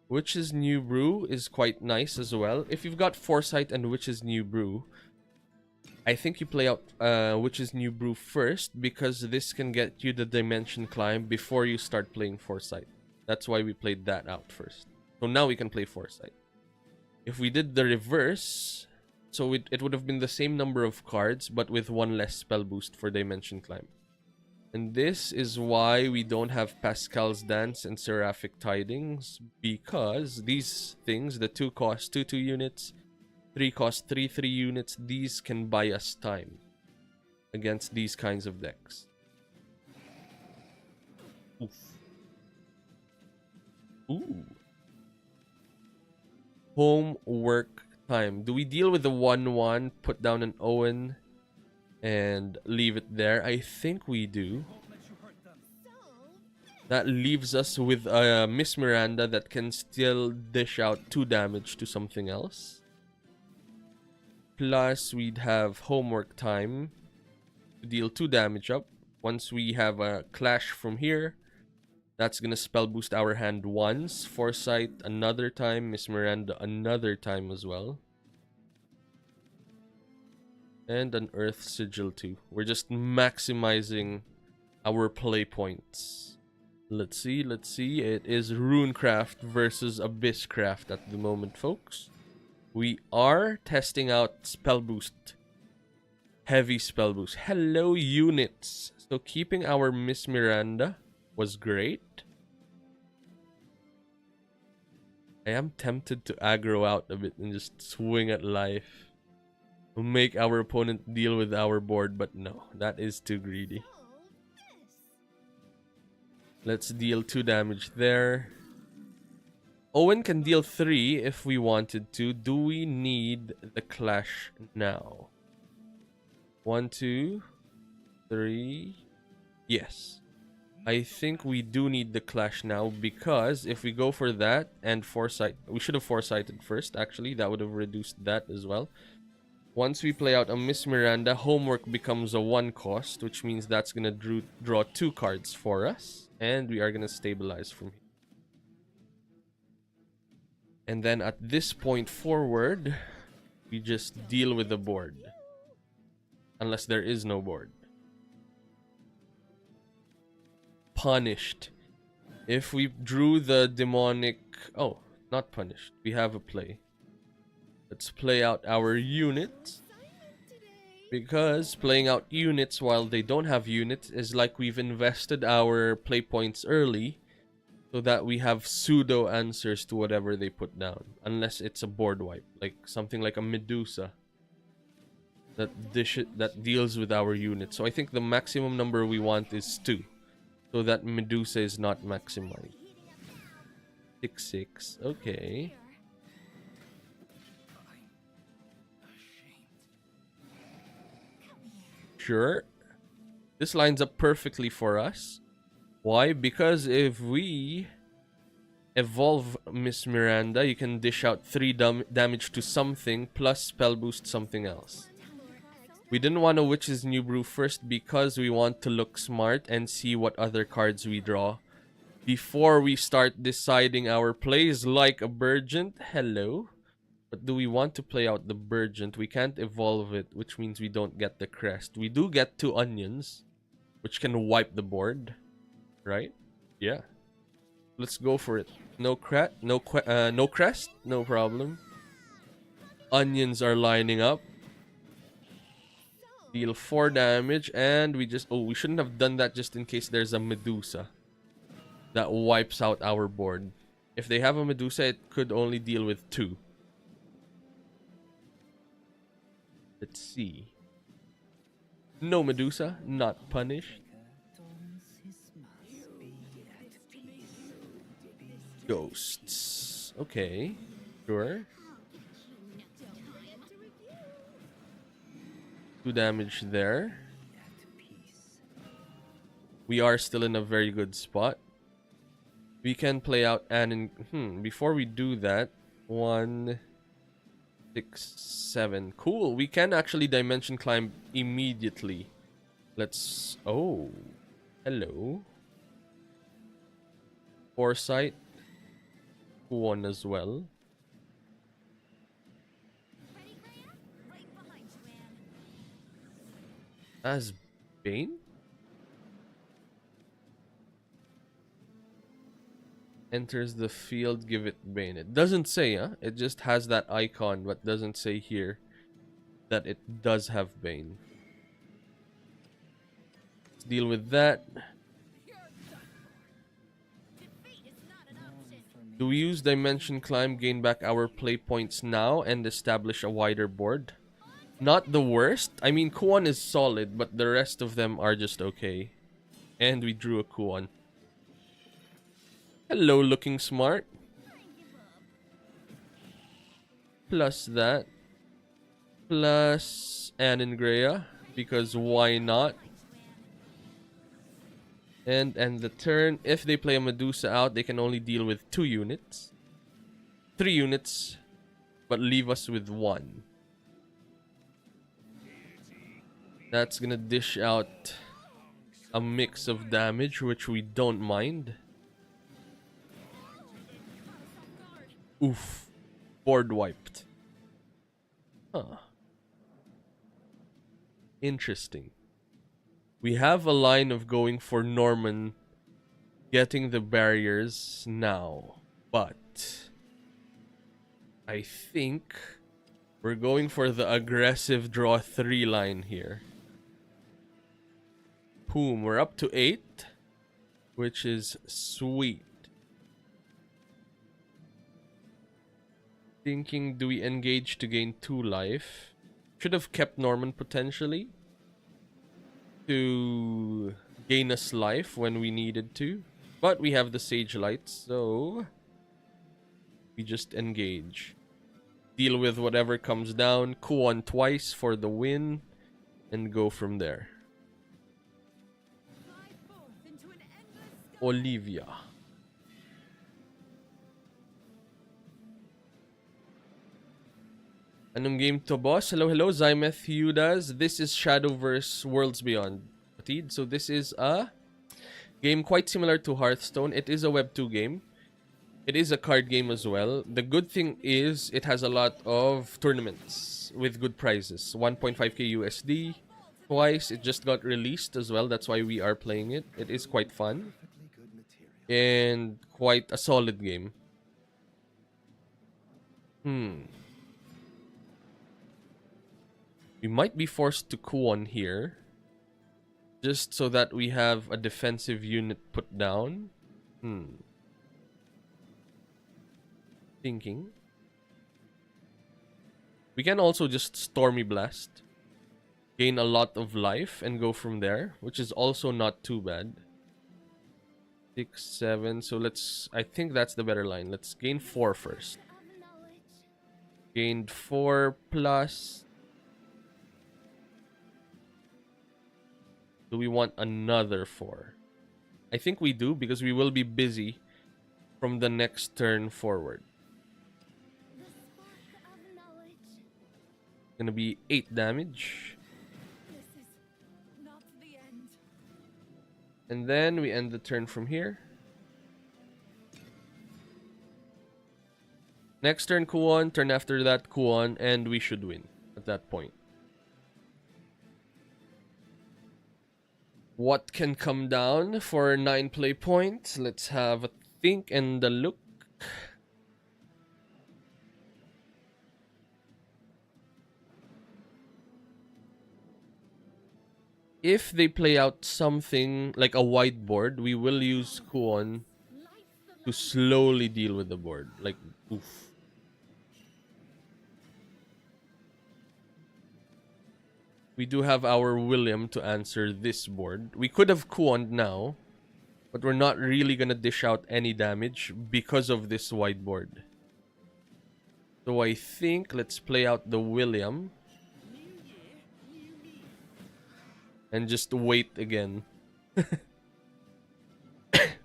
Witch's New Brew is quite nice as well. If you've got Foresight and Witch's New Brew, I think you play out Witch's New Brew first, because this can get you the Dimension Climb before you start playing Foresight. That's why we played that out first. So now we can play Foresight. If we did the reverse, so it would have been the same number of cards, but with one less spell boost for Dimension Climb. And this is why we don't have Pascal's Dance and Seraphic Tidings, because these things, the 2 cost 2 units, 3 cost 3 units, these can buy us time against these kinds of decks. Oof. Ooh. Homework time. Do we deal with the 1/1, put down an Owen, and leave it there? I think we do. That leaves us with a Miss Miranda that can still dish out 2 damage to something else. Plus, we'd have homework time to deal 2 damage up. Once we have a clash from here, that's gonna spell boost our hand once. Foresight another time. Miss Miranda another time as well. And an Earth Sigil too. We're just maximizing our play points. Let's see. It is Runecraft versus Abysscraft at the moment, folks. We are testing out spell boost. Heavy spell boost. Hello, units. So keeping our Miss Miranda was great. I am tempted to aggro out a bit and just swing at life. Make our opponent deal with our board, but no, that is too greedy. Let's deal 2 damage there. Owen can deal 3 if we wanted to. Do we need the clash now? 1, 2, 3. Yes. I think we do need the clash now, because if we go for that and Foresight, we should have Foresighted first, actually. That would have reduced that as well. Once we play out a Miss Miranda, homework becomes a 1 cost, which means that's going to draw 2 cards for us. And we are going to stabilize from here. And then at this point forward, we just deal with the board. Unless there is no board. Punished. If we drew the demonic... Oh, not punished. We have a play. Let's play out our unit. Because playing out units while they don't have units is like we've invested our play points early, so that we have pseudo answers to whatever they put down. Unless it's a board wipe, like something like a Medusa that deals with our unit. So I think the maximum number we want is 2, so that Medusa is not maximized. 6/6. Okay. Sure. This lines up perfectly for us. Why? Because if we evolve Miss Miranda, you can dish out 3 damage to something plus spell boost something else. We didn't want to Witch's New Brew first because we want to look smart and see what other cards we draw before we start deciding our plays, like a Burgent. Hello. But do we want to play out the Burgent? We can't evolve it, which means we don't get the crest. We do get 2 onions, which can wipe the board, right? Yeah. Let's go for it. No crest, no crest, no problem. Onions are lining up. Deal 4 damage, and we just... Oh, we shouldn't have done that just in case there's a Medusa that wipes out our board. If they have a Medusa, it could only deal with 2. Let's see. No Medusa, not punished. Ghosts. Okay, sure. 2 damage there. We are still in a very good spot. We can play out an... before we do that, 1, 6, 7. Cool. We can actually Dimension Climb immediately. Let's... Oh. Hello. Foresight. 1 as well. Ready, Graham? Right behind you, Anne. As Bane? Enters the field, give it Bane. It doesn't say, huh? It just has that icon, but doesn't say here that it does have Bane. Let's deal with that. Do we use Dimension Climb, gain back our play points now, and establish a wider board? Not the worst. I mean, Kuon is solid, but the rest of them are just okay. And we drew a Kuon. Hello, looking smart. Plus that. Plus Anangrea, because why not? And end the turn. If they play a Medusa out, they can only deal with 2 units. 3 units, but leave us with 1. That's gonna dish out a mix of damage, which we don't mind. Oof. Board wiped. Huh. Interesting. We have a line of going for Norman getting the barriers now, but I think we're going for the aggressive draw 3 line here. Boom, we're up to 8, which is sweet. Thinking, do we engage to gain 2 life? Should have kept Norman potentially to gain us life when we needed to. But we have the Sage Light, so we just engage. Deal with whatever comes down. Kuon twice for the win. And go from there. Olivia. Anong game to, boss? Hello, hello, Zymeth Yudas. This is Shadowverse Worlds Beyond. So this is a game quite similar to Hearthstone. It is a Web 2 game. It is a card game as well. The good thing is it has a lot of tournaments with good prizes. 1.5k USD. Twice. It just got released as well. That's why we are playing it. It is quite fun. And quite a solid game. We might be forced to Kuon here. Just so that we have a defensive unit put down. Thinking. We can also just Stormy Blast. Gain a lot of life and go from there. Which is also not too bad. 6, 7. So let's... I think that's the better line. Let's gain 4 first. Gained 4 plus... Do we want another 4? I think we do, because we will be busy from the next turn forward. Gonna be 8 damage. This is not the end. And then we end the turn from here. Next turn Kuon, turn after that Kuon, and we should win at that point. What can come down for 9 play points? Let's have a think and a look. If they play out something like a whiteboard, we will use Kuon to slowly deal with the board. Like, oof. We do have our William to answer this board. We could have Kuoned now, but we're not really gonna dish out any damage because of this whiteboard. So I think let's play out the William. And just wait again.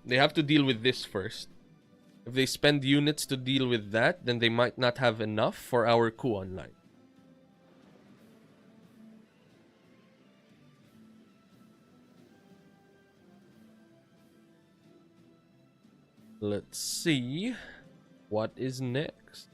They have to deal with this first. If they spend units to deal with that, then they might not have enough for our Kuon line. Let's see what is next.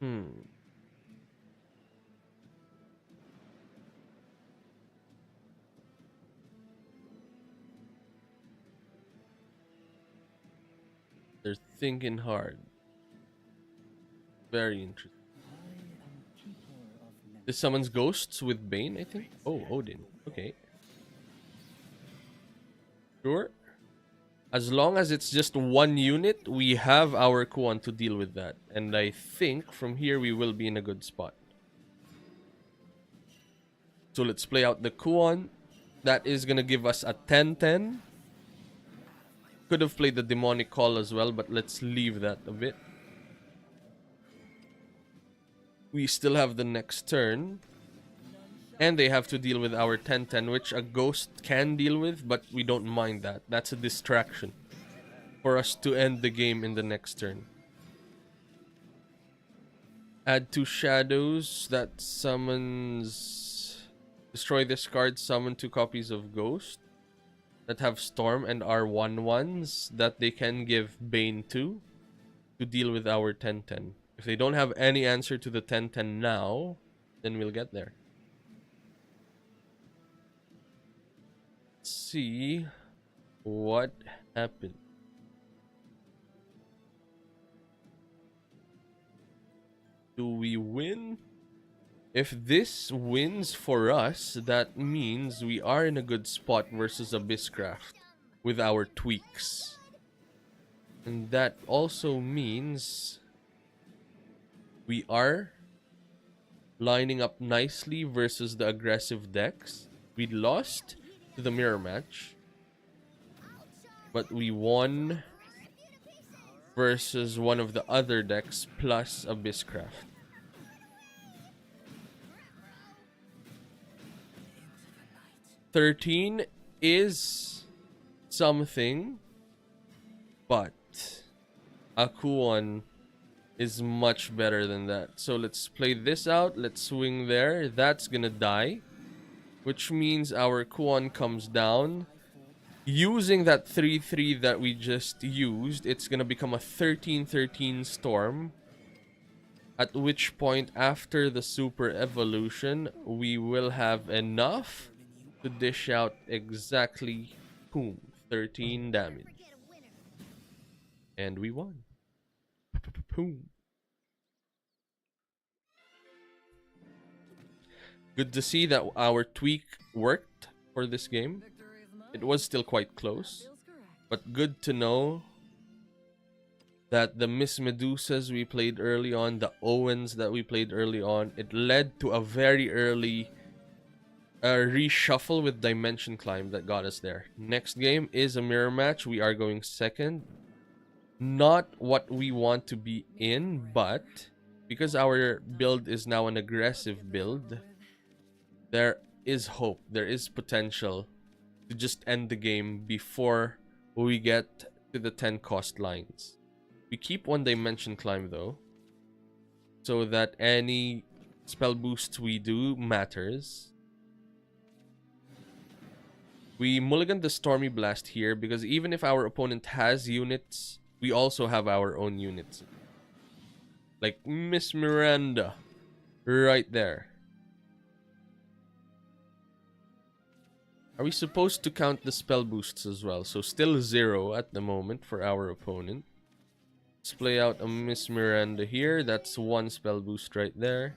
Hmm. They're thinking hard. Very interesting. This summons ghosts with Bane, I think. Oh, Odin. Okay. Sure. As long as it's just one unit, we have our Kuan to deal with that. And I think from here we will be in a good spot. So let's play out the Kuan. That is going to give us a 10-10. Could have played the Demonic Call as well, but let's leave that a bit. We still have the next turn. And they have to deal with our 10-10, which a ghost can deal with, but we don't mind that. That's a distraction for us to end the game in the next turn. Add 2 shadows. That summons... Destroy this card. Summon 2 copies of Ghost that have Storm and are 1/1s that they can give Bane to deal with our 10-10. If they don't have any answer to the 10-10 now, then we'll get there. Let's see what happened. Do we win? If this wins for us, that means we are in a good spot versus Abysscraft with our tweaks. And that also means we are lining up nicely versus the aggressive decks. We lost to the mirror match, but we won versus one of the other decks plus Abysscraft. $13 is something, but Akuan is much better than that. So let's play this out. Let's swing there. That's gonna die, which means our Kuan comes down. Using that 3/3 that we just used, it's gonna become a 13/13 storm. At which point, after the super evolution, we will have enough to dish out exactly, boom, 13 damage. And we won. Boom. Good to see that our tweak worked for this game. It was still quite close, but good to know that the Miss Medusas we played early on, the Owens that we played early on, it led to a very early reshuffle with Dimension Climb that got us there. Next game is a mirror match. We are going second. Not what we want to be in, but because our build is now an aggressive build, there is hope. There is potential to just end the game before we get to the 10 cost lines. We keep 1 Dimension Climb though, so that any spell boosts we do matters. We mulligan the Stormy Blast here because even if our opponent has units, we also have our own units. Like Miss Miranda, right there. Are we supposed to count the spell boosts as well? So still 0 at the moment for our opponent. Let's play out a Miss Miranda here. That's 1 spell boost right there.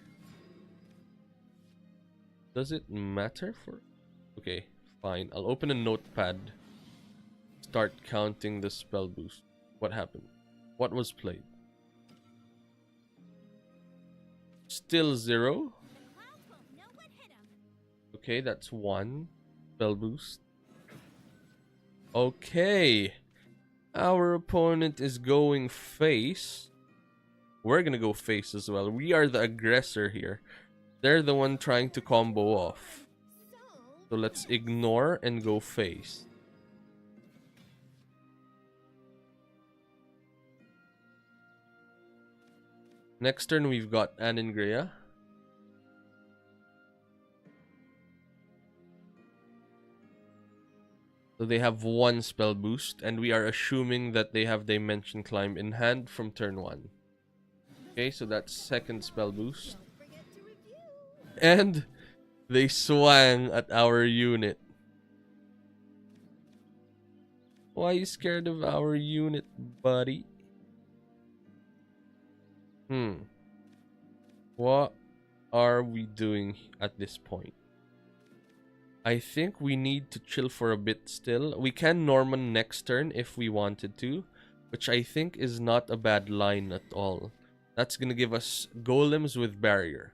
Does it matter for... Okay, fine. I'll open a notepad. Start counting the spell boost. What happened? What was played? Still 0. Okay, that's 1 spell boost. Okay. Our opponent is going face. We're gonna go face as well. We are the aggressor here. They're the one trying to combo off. So let's ignore and go face. Next turn we've got Aningrea. So they have 1 spell boost, and we are assuming that they have Dimension Climb in hand from turn 1. Okay, so that's second spell boost. Don't forget to review. And they swang at our unit. Why are you scared of our unit, buddy? What are we doing at this point? I think we need to chill for a bit still. We can Norman next turn if we wanted to, which I think is not a bad line at all. That's gonna give us golems with barrier.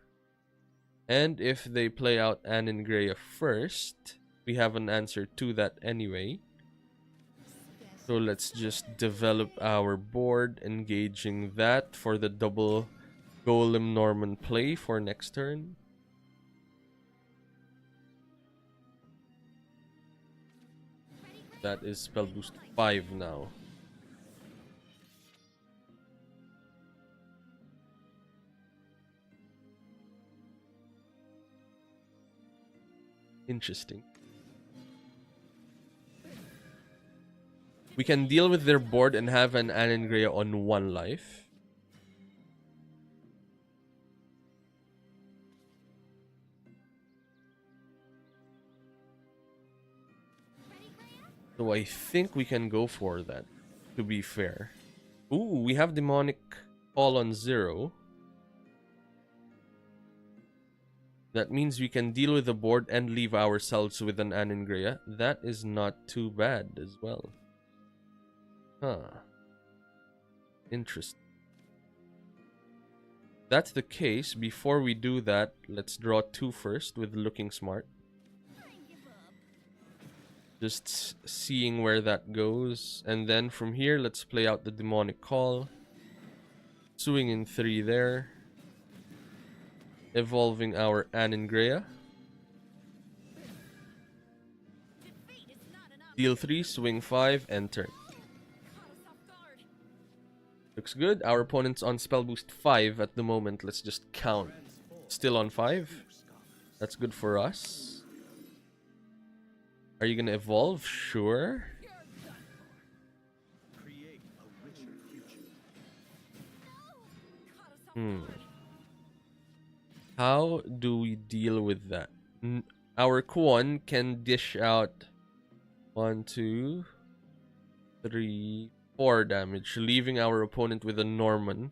And if they play out Aningrea first, we have an answer to that anyway. So let's just develop our board, engaging that for the double Golem Norman play for next turn. That is spell boost 5 now. Interesting. We can deal with their board and have an Aningrea on 1 life. So I think we can go for that, to be fair. Ooh, we have Demonic Call on 0. That means we can deal with the board and leave ourselves with an Aningrea. That is not too bad as well. Huh. Interesting. If that's the case, before we do that, let's draw 2 first with Looking Smart. Just seeing where that goes. And then from here, let's play out the Demonic Call. Swing in 3 there. Evolving our Aningrea. Deal 3, swing 5, and turn. Looks good. Our opponent's on spell boost 5 at the moment. Let's just count. Still on 5. That's good for us. Are you gonna evolve? Sure. Create a richer future. How do we deal with that? Our Kwon can dish out 1, 2, 3, 4 damage, leaving our opponent with a Norman.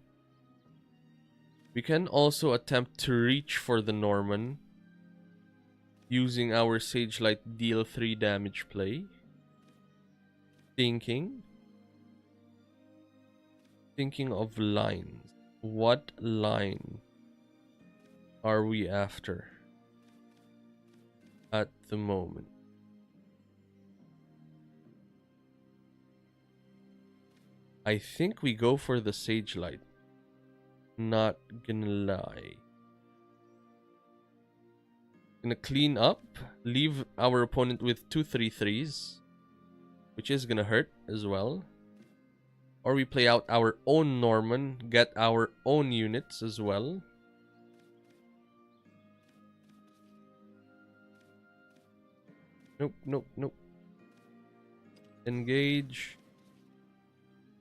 We can also attempt to reach for the Norman using our Sage Light deal 3 damage play. Thinking of lines. What line are we after at the moment? I think we go for the Sage Light. Not gonna lie. Gonna clean up, leave our opponent with 2 3/3s, which is gonna hurt as well. Or we play out our own Norman, get our own units as well. Nope. Engage.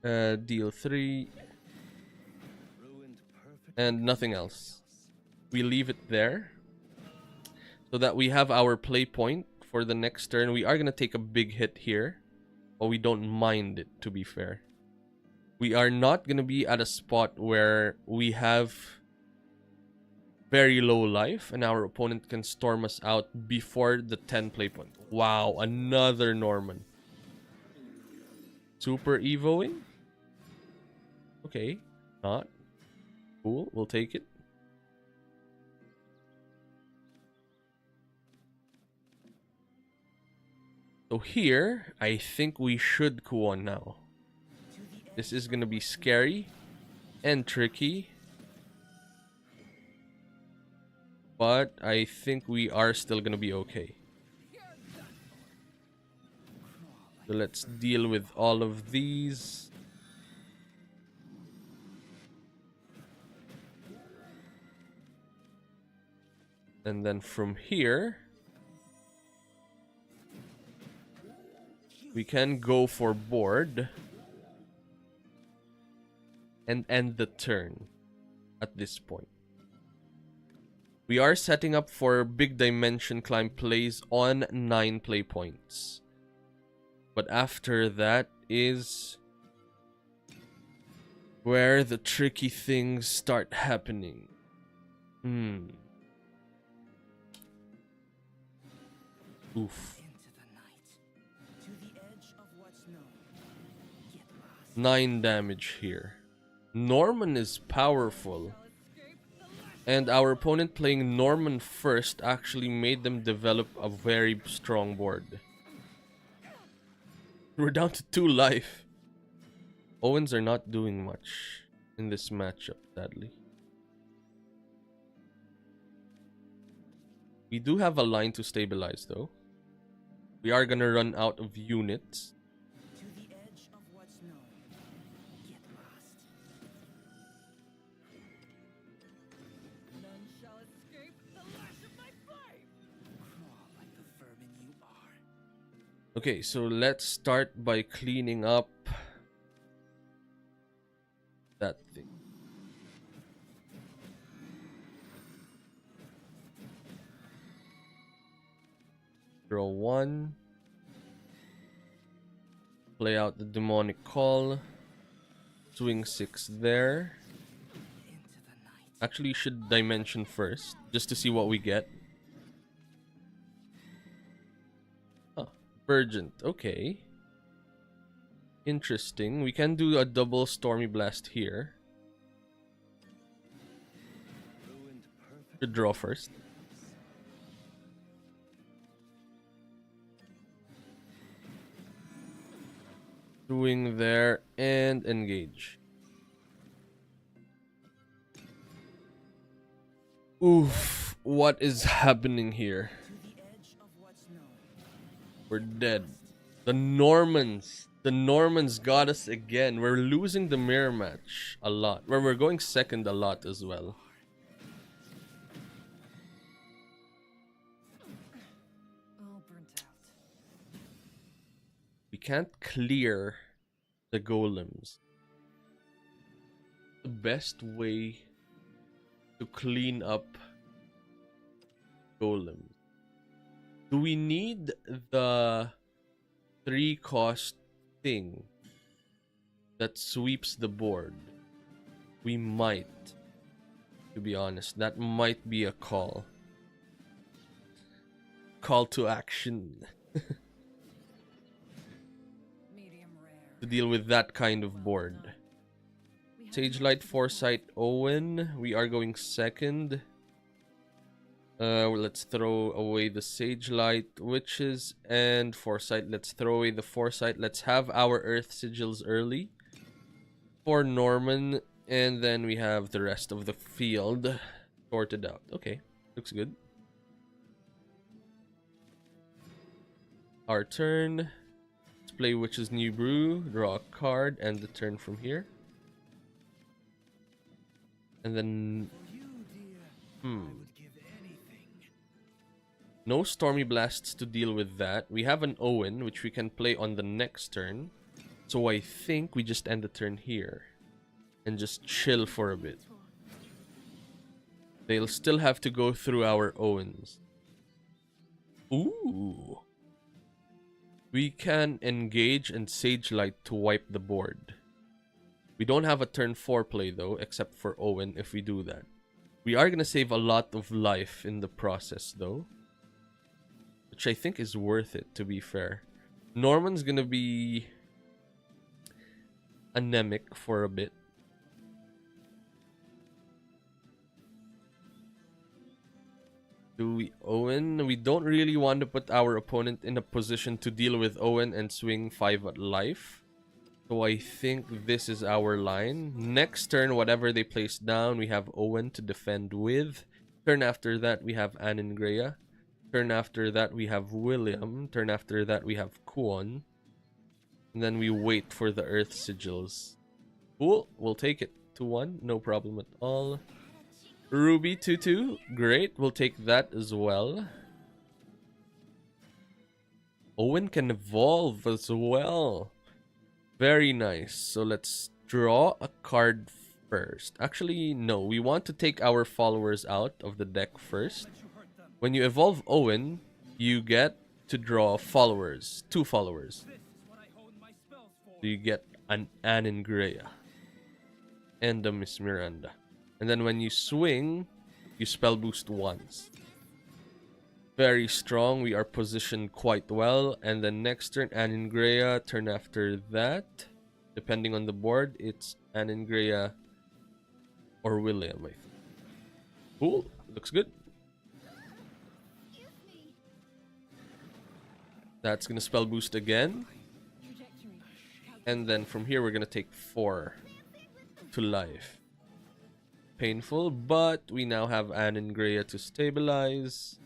Deal 3. And nothing else. We leave it there. So that we have our play point for the next turn. We are going to take a big hit here. But we don't mind it, to be fair. We are not going to be at a spot where we have very low life and our opponent can storm us out before the 10 play point. Wow, another Norman. Super evoing? Okay, not. Cool, we'll take it. So here, I think we should Kuon now. This is gonna be scary and tricky. But I think we are still gonna be okay. So let's deal with all of these. And then from here, we can go for board and end the turn. at this point. We are setting up for big dimension climb plays on 9 play points. But after that is where the tricky things start happening. Oof. Into the night, to the edge of what's known. Get lost. 9 damage here. Norman is powerful. And our opponent playing Norman first actually made them develop a very strong board. We're down to 2 life. Owens are not doing much in this matchup, sadly. We do have a line to stabilize though. We are gonna run out of units. To the edge of what's known. Get lost. None shall escape the lash of my flame. Crawl like the vermin you are. Okay, so let's start by cleaning up that thing. Draw 1. Play out the demonic call. Swing 6 there. Into the night. Actually, should dimension first, just to see what we get. Huh, Virgent, okay. Interesting. We can do a double Stormy Blast here. Ruined perfect. Should draw first. Swing there and engage. Oof, what is happening here? To the edge of what's known. We're dead. The Normans got us again. We're losing the mirror match a lot. Where we're going second a lot as well. All burnt out. We can't clear the golems. The best way to clean up golems. Do we need the 3-cost thing that sweeps the board? We might. To be honest, that might be a call. Call to action. Medium rare. To deal with that kind of board. Sage Light, Foresight, Owen. We are going second. Let's throw away the Sage Light, Witches, and Foresight. Let's throw away the Foresight. Let's have our Earth Sigils early for Norman, and then we have the rest of the field sorted out. Okay, looks good. Our turn. Let's play Witch's New Brew, draw a card, and the turn from here. And then For you, dear, I would give anything. no Stormy Blasts to deal with that. We have an Owen, which we can play on the next turn. So I think we just end the turn here. And just chill for a bit. They'll still have to go through our Owens. Ooh. We can engage and Sage Light to wipe the board. We don't have a turn 4 play though, except for Owen if we do that. We are going to save a lot of life in the process though. Which I think is worth it, to be fair. Norman's going to be anemic for a bit. Do we Owen? We don't really want to put our opponent in a position to deal with Owen and swing 5 at life. So I think this is our line. Next turn, whatever they place down, we have Owen to defend with. Turn after that, we have Annengrea. Turn after that, we have William. Turn after that, we have Kuon. And then we wait for the Earth Sigils. Cool, we'll take it. 2-1, no problem at all. Ruby 2-2, great, we'll take that as well. Owen can evolve as well. Very nice. So let's draw a card first. Actually, no. We want to take our followers out of the deck first. When you evolve Owen, you get to draw followers. 2 followers. This is what I hone my spells for. So you get an Aningrea and a Miss Miranda. And then when you swing, you spell boost once. Very strong. We are positioned quite well. And then next turn, Aningrea. Turn after that, depending on the board, it's Aningrea or William, I think. Cool. Looks good. Excuse me. That's gonna spell boost again. Trajectory. And then from here, we're gonna take 4 to life. Painful, but we now have Aningrea to stabilize.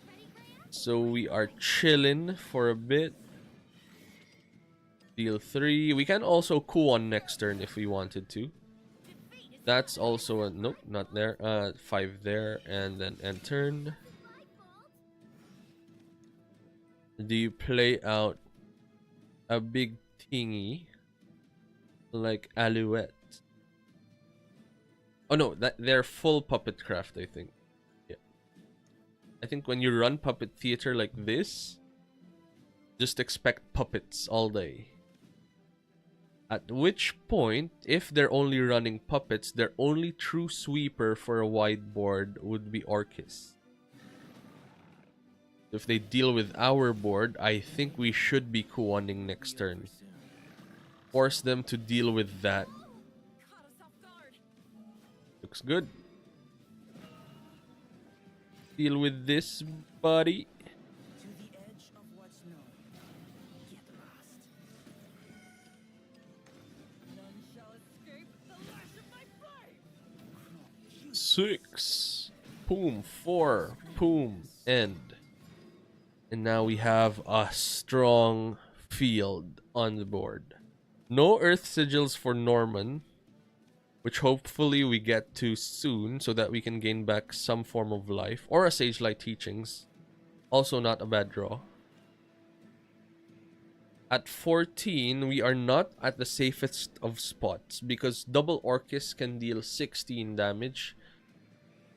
So we are chilling for a bit. Deal 3. We can also cool on next turn if we wanted to. That's also a... Nope, not there. 5 there. And then end turn. Do you play out a big thingy like Alouette? Oh no, they're full puppet craft, I think. Yeah. I think when you run puppet theater like this, just expect puppets all day. At which point, if they're only running puppets, their only true sweeper for a wide board would be Orcus. If they deal with our board, I think we should be Kuwaning next turn. Force them to deal with that. Caught us off guard. Looks good. Deal with this, buddy. To the edge of what's known. Get lost. None shall escape the lash of my flame. 6. Boom. 4. Boom. End. And now we have a strong field on the board. No Earth Sigils for Norman, which hopefully we get to soon so that we can gain back some form of life. Or a Sage Light Teachings. Also not a bad draw. At 14, we are not at the safest of spots because double Orcus can deal 16 damage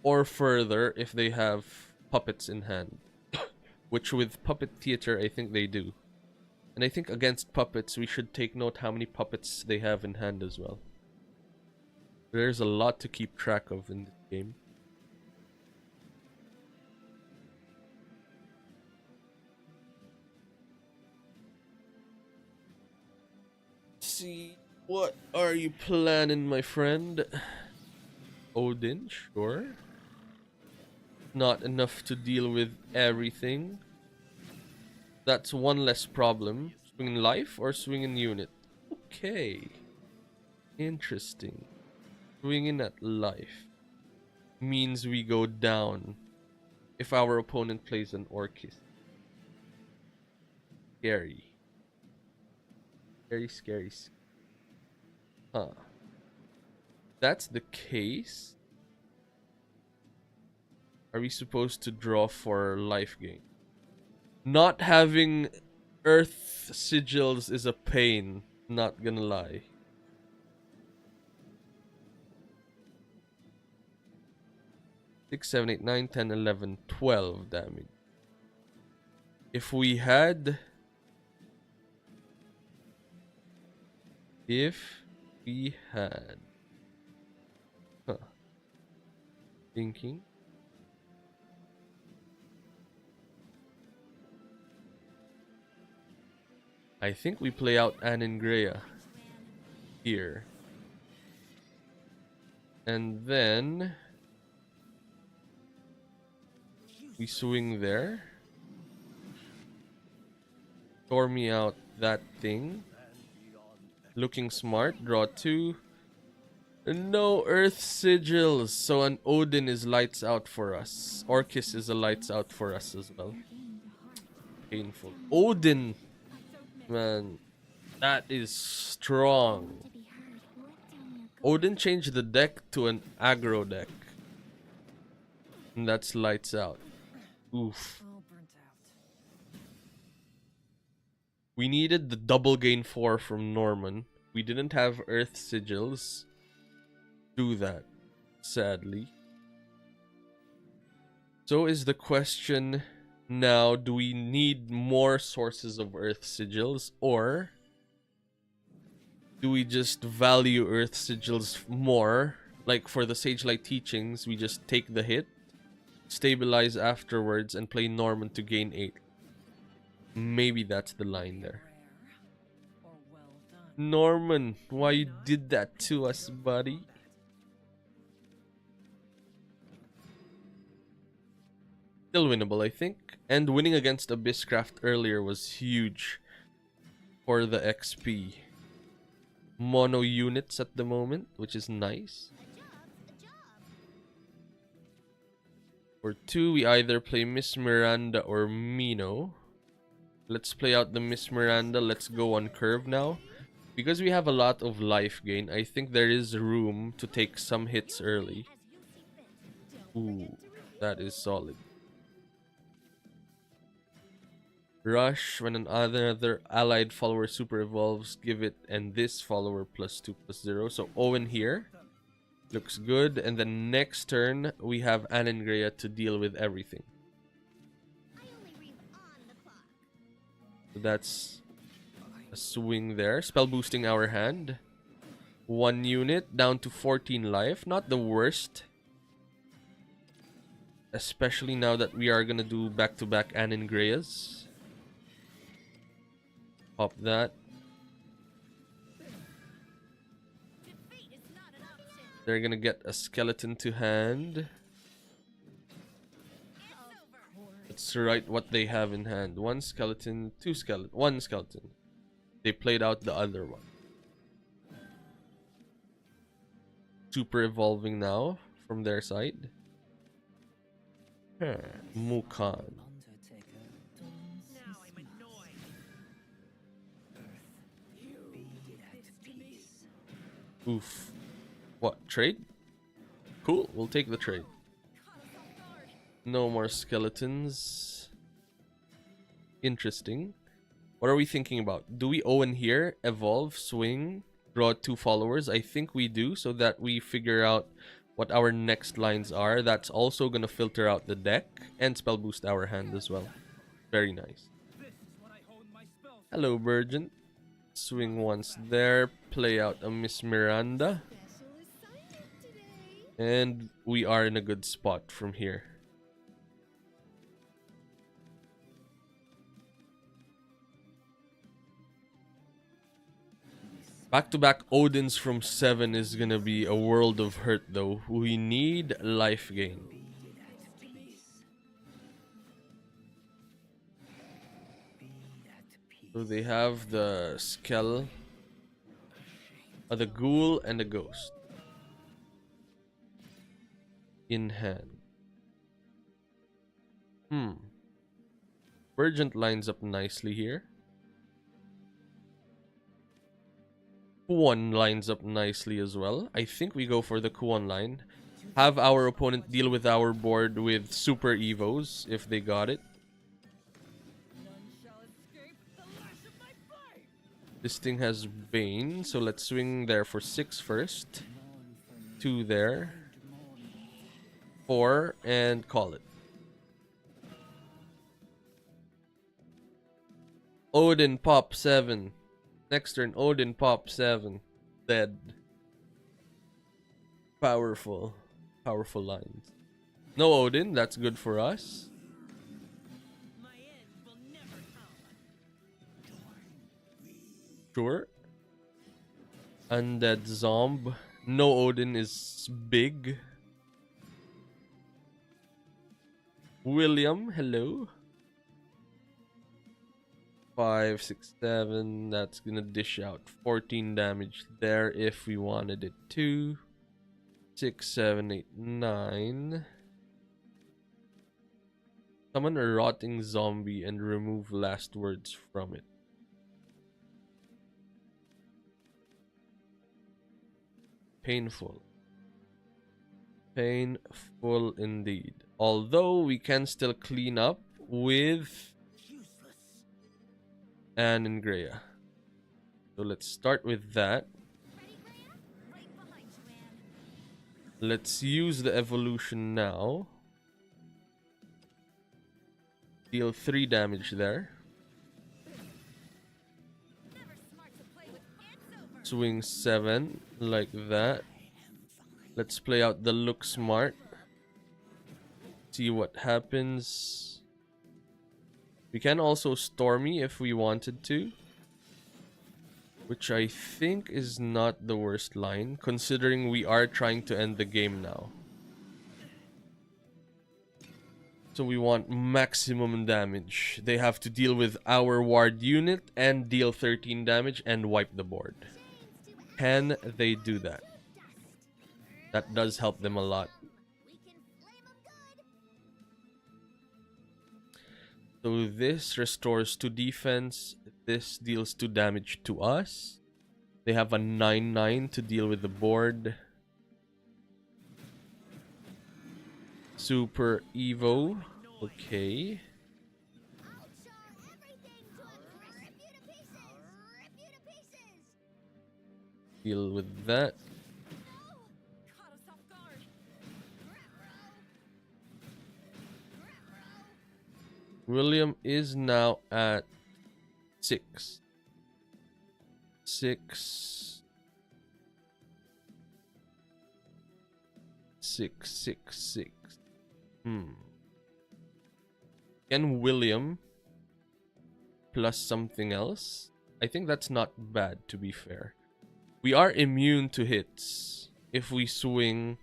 or further if they have puppets in hand. Which with Puppet Theater, I think they do. And I think against puppets, we should take note how many puppets they have in hand as well. There's a lot to keep track of in this game. Let's see, what are you planning, my friend? Odin, sure. Not enough to deal with everything. That's one less problem. Swing in life or swing in unit? Okay. Interesting. Swinging at life means we go down if our opponent plays an Orcus. Scary. Scary, scary. Huh. That's the case. Are we supposed to draw for life gain? Not having Earth Sigils is a pain, not gonna lie. Six, 7, 8, 9, 10, 11, 12 damage. If we had... Huh. Thinking. I think we play out Aningrea here. And then we swing there. Stormy out that thing. Looking smart. Draw 2. No Earth Sigils. So an Odin is lights out for us. Orcus is a lights out for us as well. Painful. Odin! Man, that is strong. Odin changed the deck to an aggro deck. And that's lights out. Oof. All burnt out. We needed the double gain 4 from Norman. We didn't have Earth Sigils. do that, sadly. So is the question now, do we need more sources of Earth Sigils, or do we just value Earth Sigils more? Like for the Sagelight Teachings, we just take the hit, stabilize afterwards, and play Norman to gain 8. Maybe that's the line there. Rare or well done. Norman, why you did that to us, buddy? Still winnable, I think. And winning against Abysscraft earlier was huge for the XP. Mono units at the moment, which is nice. For 2, we either play Miss Miranda or Mino. Let's play out the Miss Miranda. Let's go on curve now. Because we have a lot of life gain, I think there is room to take some hits early. Ooh, that is solid. Rush, when another allied follower super evolves, give it and this follower +2/+0. So Owen here looks good. And then next turn, we have Anangrea to deal with everything. So that's a swing there. Spell boosting our hand. 1 unit down to 14 life. Not the worst. Especially now that we are gonna do back-to-back Anangreas. Pop that. They're gonna get a skeleton to hand. Let's write what they have in hand. 1 skeleton, 2 skeleton, 1 skeleton. They played out the other one. Super evolving now from their side. Mukan. Now I'm annoyed. Oof. What, trade? Cool, we'll take the trade. No more skeletons. Interesting. What are we thinking about? Do we Owen here? Evolve, swing, draw 2 followers? I think we do, so that we figure out what our next lines are. That's also gonna filter out the deck and spell boost our hand as well. Very nice. Hello, Virgin. Swing once there, play out a Miss Miranda. And we are in a good spot from here. Back-to-back Odins from 7 is gonna be a world of hurt though. We need life gain. So they have the Skell, the Ghoul, and the Ghost in hand. Urgent lines up nicely here. Kuon lines up nicely as well. I think we go for the Kuon line. Have our opponent deal with our board with Super Evos if they got it. This thing has Bane, so let's swing there for 6 first. 2 there. 4, and call it. Odin pop 7. Next turn, Odin pop 7. Dead. Powerful. Powerful lines. No Odin, that's good for us. Sure. Undead Zomb. No Odin is big. William, hello. 5, 6, 7. That's gonna dish out 14 damage there if we wanted it to. 6, 7, 8, 9. Summon a rotting zombie and remove last words from it. Painful. Painful indeed. Although we can still clean up with Anangrea. So let's start with that. Let's use the evolution now. Deal 3 damage there. Never smart to play with ants over. Swing 7 like that. Let's play out the look smart. See what happens. We can also Stormy if we wanted to, which I think is not the worst line, considering we are trying to end the game now. So we want maximum damage. They have to deal with our ward unit and deal 13 damage and wipe the board. Can they do that? That does help them a lot. So this restores 2 defense. This deals 2 damage to us. They have a 9/9 to deal with the board. Super Evo. Okay. Deal with that. Caught us off guard. William is now at 6. 6. 6, 6, 6. Can William plus something else? I think that's not bad, to be fair. We are immune to hits if we swing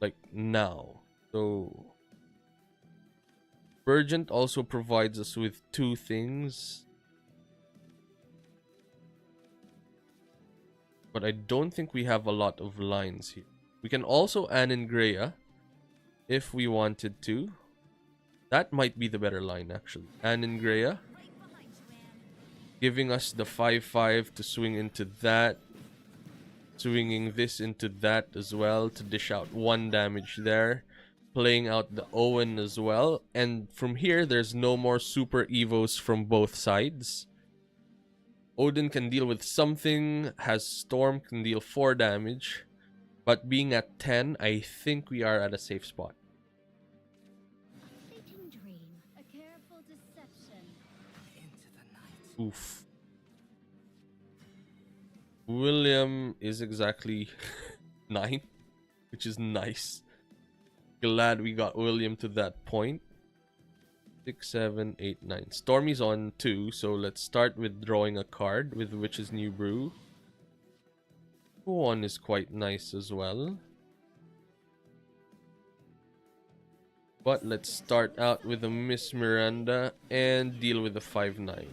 like now. So Burgent also provides us with 2 things. But I don't think we have a lot of lines here. We can also Aningrea if we wanted to. That might be the better line, actually. Aningrea, giving us the 5/5 to swing into that. Swinging this into that as well to dish out 1 damage there. Playing out the Owen as well. And from here, there's no more super evos from both sides. Odin can deal with something, has Storm, can deal 4 damage. But being at 10, I think we are at a safe spot. A careful deception. Into the night. Oof. William is exactly 9, which is nice. Glad we got William to that point. 6, 7, 8, 9. Stormy's on 2, so let's start with drawing a card with Witch's New Brew. 1 is quite nice as well. But let's start out with a Miss Miranda and deal with the 5/9.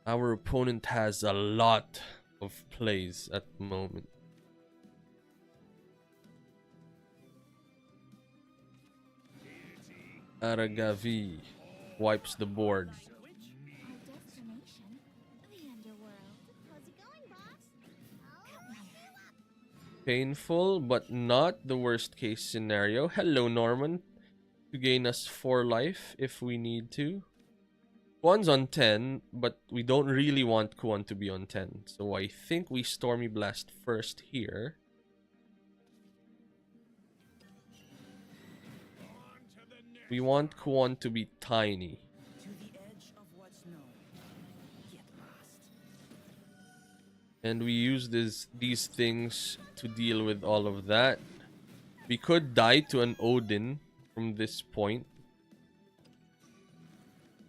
Our opponent has a lot of plays at the moment. Aragavi wipes the board. Our destination, the underworld. How's it going, boss? Painful, but not the worst case scenario. Hello, Norman. To gain us 4 life if we need to. Kuan's on 10, but we don't really want Kuan to be on 10. So I think we Stormy Blast first here. We want Kuan to be tiny. To the edge of what's known. Get lost. And we use these things to deal with all of that. We could die to an Odin from this point.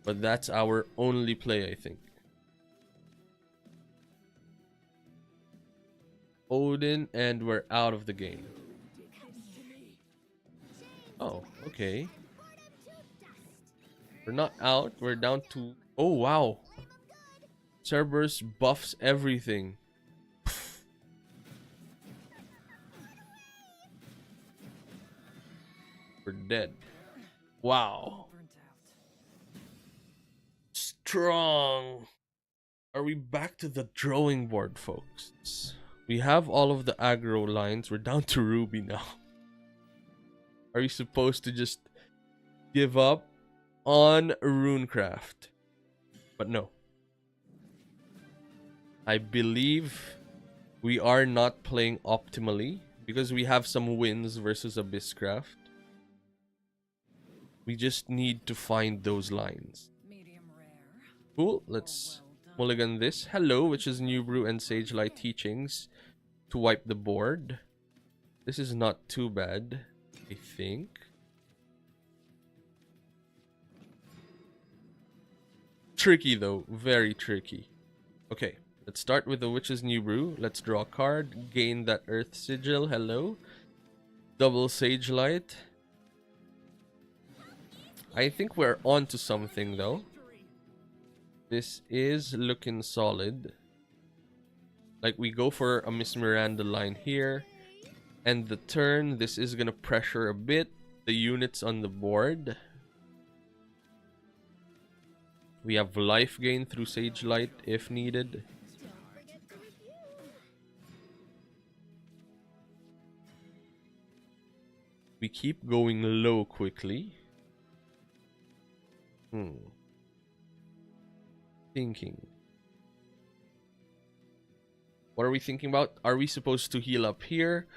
But that's our only play, I think. Odin, and we're out of the game. Oh, okay. We're not out. We're down to... Oh, wow. Cerberus buffs everything. We're dead. Wow. Burnt out. Strong. Are we back to the drawing board, folks? We have all of the aggro lines. We're down to Ruby now. Are we supposed to just give up on Runecraft? But no. I believe we are not playing optimally because we have some wins versus Abysscraft. We just need to find those lines. Medium rare. Cool, let's mulligan this. Hello, which is New Brew and Sage Light Teachings to wipe the board. This is not too bad, I think. Tricky though, very tricky. Okay, let's start with the Witch's New Brew. Let's draw a card, gain that Earth Sigil. Hello. Double Sage Light. I think we're on to something though. This is looking solid. Like we go for a Miss Miranda line here. And the turn, this is gonna pressure a bit the units on the board. We have life gain through Sage Light if needed. We keep going low quickly. Thinking. What are we thinking about? Are we supposed to heal up here?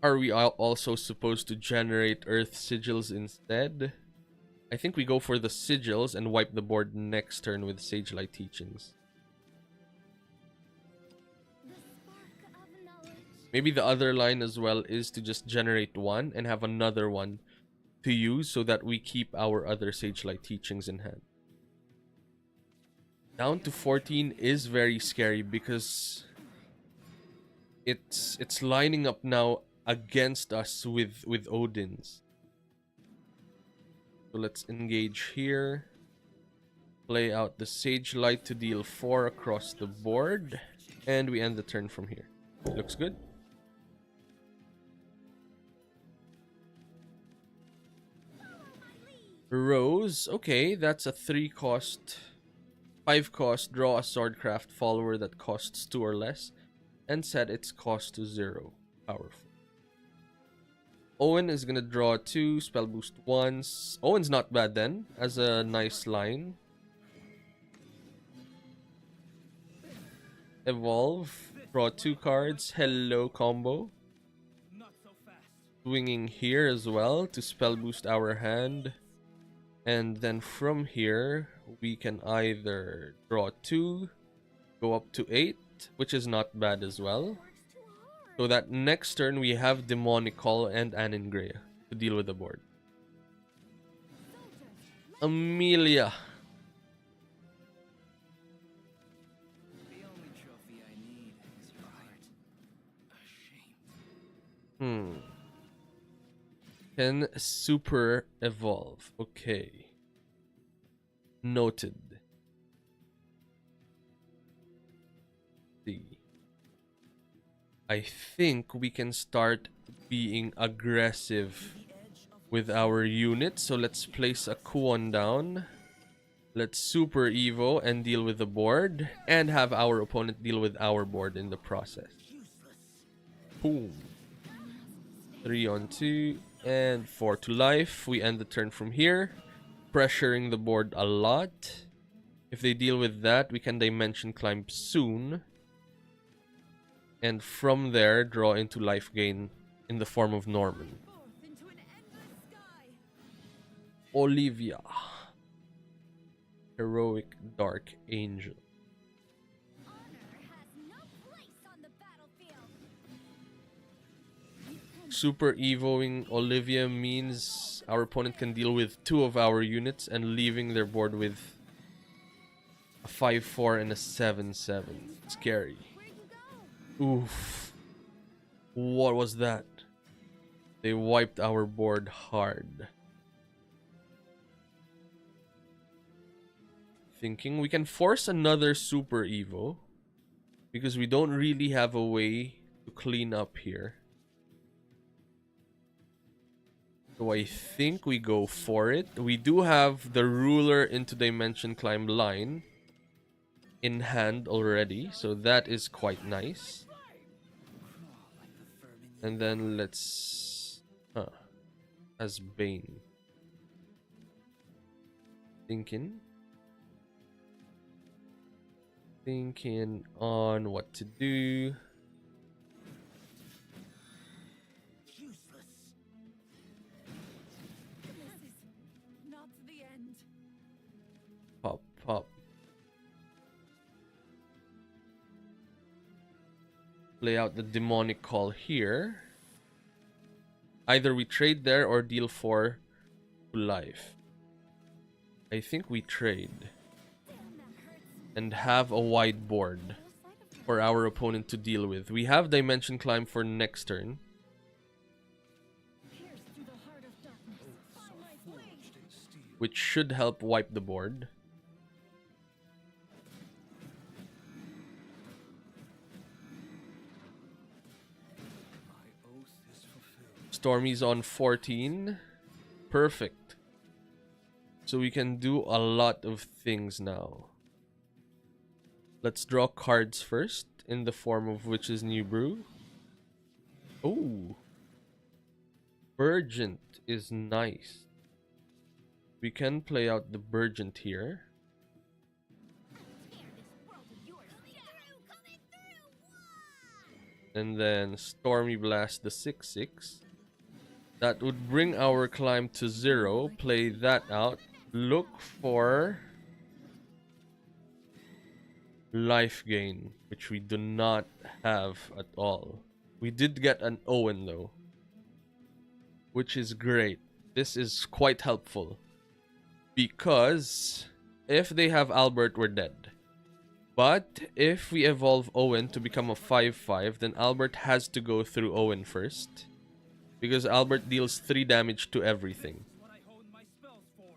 Are we also supposed to generate Earth Sigils instead? I think we go for the Sigils and wipe the board next turn with Sage Light Teachings. Maybe the other line as well is to just generate one and have another one to use so that we keep our other Sage Light Teachings in hand. Down to 14 is very scary because it's lining up now against us with Odin's. So let's engage here. Play out the Sage Light to deal 4 across the board. And we end the turn from here. Looks good. Rose. Okay, that's a 3-cost, 5-cost. Draw a Swordcraft follower that costs 2 or less. And set its cost to 0. Powerful. Owen is gonna draw 2, spell boost once. Owen's not bad then, as a nice line. Evolve, draw 2 cards. Hello combo. Swinging here as well to spell boost our hand. And then from here, we can either draw 2, go up to 8, which is not bad as well. So that next turn we have Demonic Call and Aningrea to deal with the board. Amelia. The only trophy I need is your heart. Ashamed. Can super evolve. Okay. Noted. See. I think we can start being aggressive with our unit. So let's place a Kuon down. Let's super evo and deal with the board. And have our opponent deal with our board in the process. Boom. 3 on 2 and 4 to life. We end the turn from here. Pressuring the board a lot. If they deal with that, we can dimension climb soon. And from there, draw into life gain in the form of Norman. Olivia. Heroic Dark Angel. Super evoing Olivia means our opponent can deal with 2 of our units and leaving their board with a 5-4 and a 7-7. Scary. Oof. What was that? They wiped our board hard. Thinking we can force another super evo because we don't really have a way to clean up here. So I think we go for it. We do have the ruler into dimension climb line in hand already, so that is quite nice. And then let's as Bane. Thinking Thinking on what to do. Useless. This is not the end. Pop, pop. Play out the demonic call here. Either we trade there or deal 4 to life. I think we trade. And have a wide board for our opponent to deal with. We have Dimension Climb for next turn, Pierce through the heart of darkness. Find my blade. which should help wipe the board. My oath is fulfilled. Stormy's on 14. Perfect. So we can do a lot of things now. Let's draw cards first, in the form of Witch's New Brew. Oh. Burgent is nice. We can play out the Burgent here. And then Stormy Blast the 6/6. That would bring our climb to 0. Play that out. Look for life gain, which we do not have at all. We did get an Owen though, which is great. This is quite helpful because if they have Albert, we're dead. But if we evolve Owen to become a 5/5, then Albert has to go through Owen first, because Albert deals 3 damage to everything. What I hone my spells for.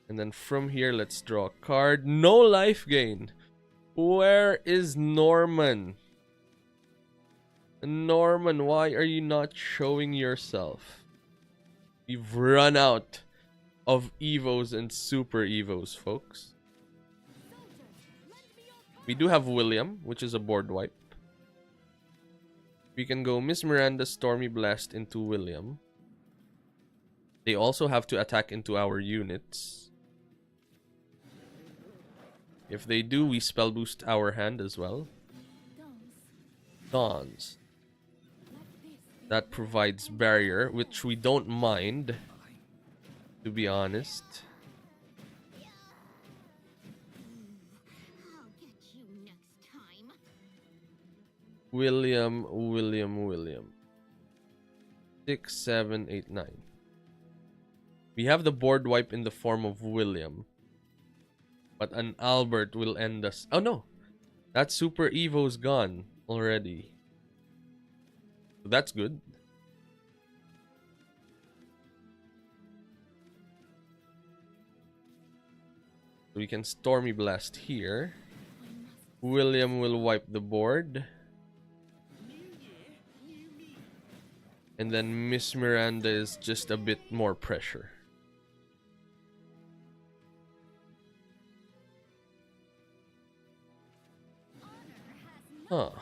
And then from here, let's draw a card. No life gain. Where is Norman? Norman, why are you not showing yourself? We've run out of Evos and Super Evos, folks. We do have William, which is a board wipe. We can go Miss Miranda, Stormy Blast into William. They also have to attack into our units. If they do, we spell boost our hand as well. Dawns. That provides barrier, which we don't mind, to be honest. I'll get you next time. William. 6, 7, 8, 9. We have the board wipe in the form of William. But an Albert will end us. Oh no! That Super Evo's gone already. So that's good. We can Stormy Blast here. William will wipe the board. And then Miss Miranda is just a bit more pressure. Huh.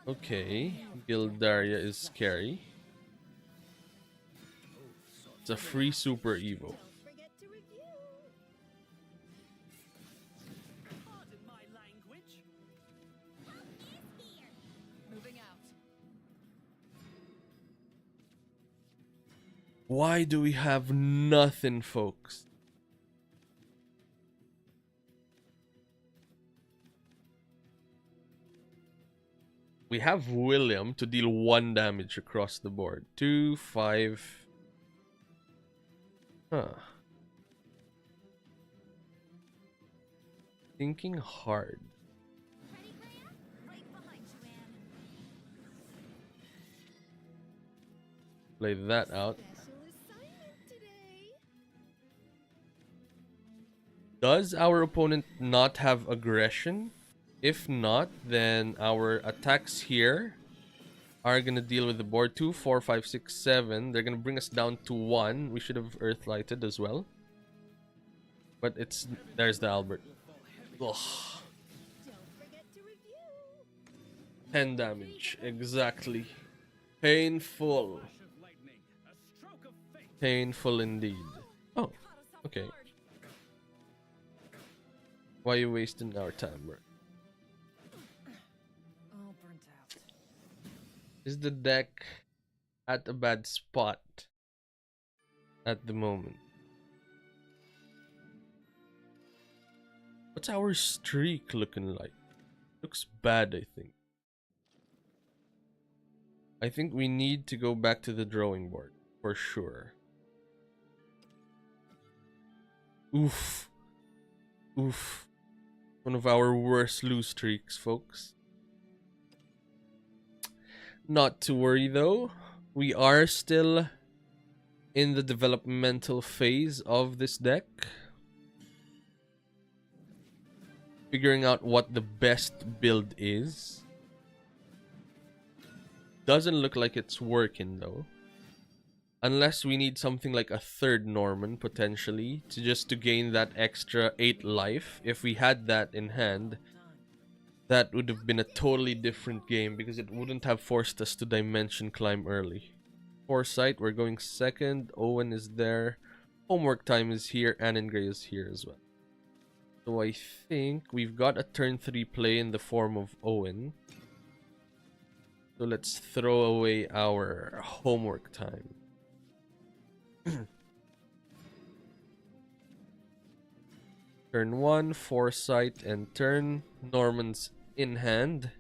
Okay. Gildaria is scary. It's a free Super Evo. Forget to review. Pardon my language. Moving out. Why do we have nothing, folks? We have William to deal 1 damage across the board. 2, 5. Huh. Thinking hard. Ready, Graham? Right behind you, Anne. Play that out. Special assignment today. Does our opponent not have aggression? If not, then our attacks here are gonna deal with the board. 2, 4, 5, 6, 7. They're gonna bring us down to 1. We should have Earth Lighted as well. But there's the Albert. Ugh. Don't forget to review. 10 damage. Exactly. Painful. Flash of lightning. A stroke of fate. Painful indeed. Oh, okay. Why are you wasting our time, bro? Is the deck at a bad spot at the moment? What's our streak looking like? Looks bad, I think. I think we need to go back to the drawing board for sure. Oof. Oof. One of our worst lose streaks, folks. Not to worry though. We are still in the developmental phase of this deck. Figuring out what the best build is. Doesn't look like it's working though. Unless we need something like a third Norman potentially to gain that extra 8 life. If we had that in hand, that would have been a totally different game because it wouldn't have forced us to dimension climb early. Foresight, we're going second. Owen is there. Homework time is here. Anne Grey is here as well. So I think we've got a turn 3 play in the form of Owen. So let's throw away our homework time. Turn 1, Foresight, and turn. Norman's in hand.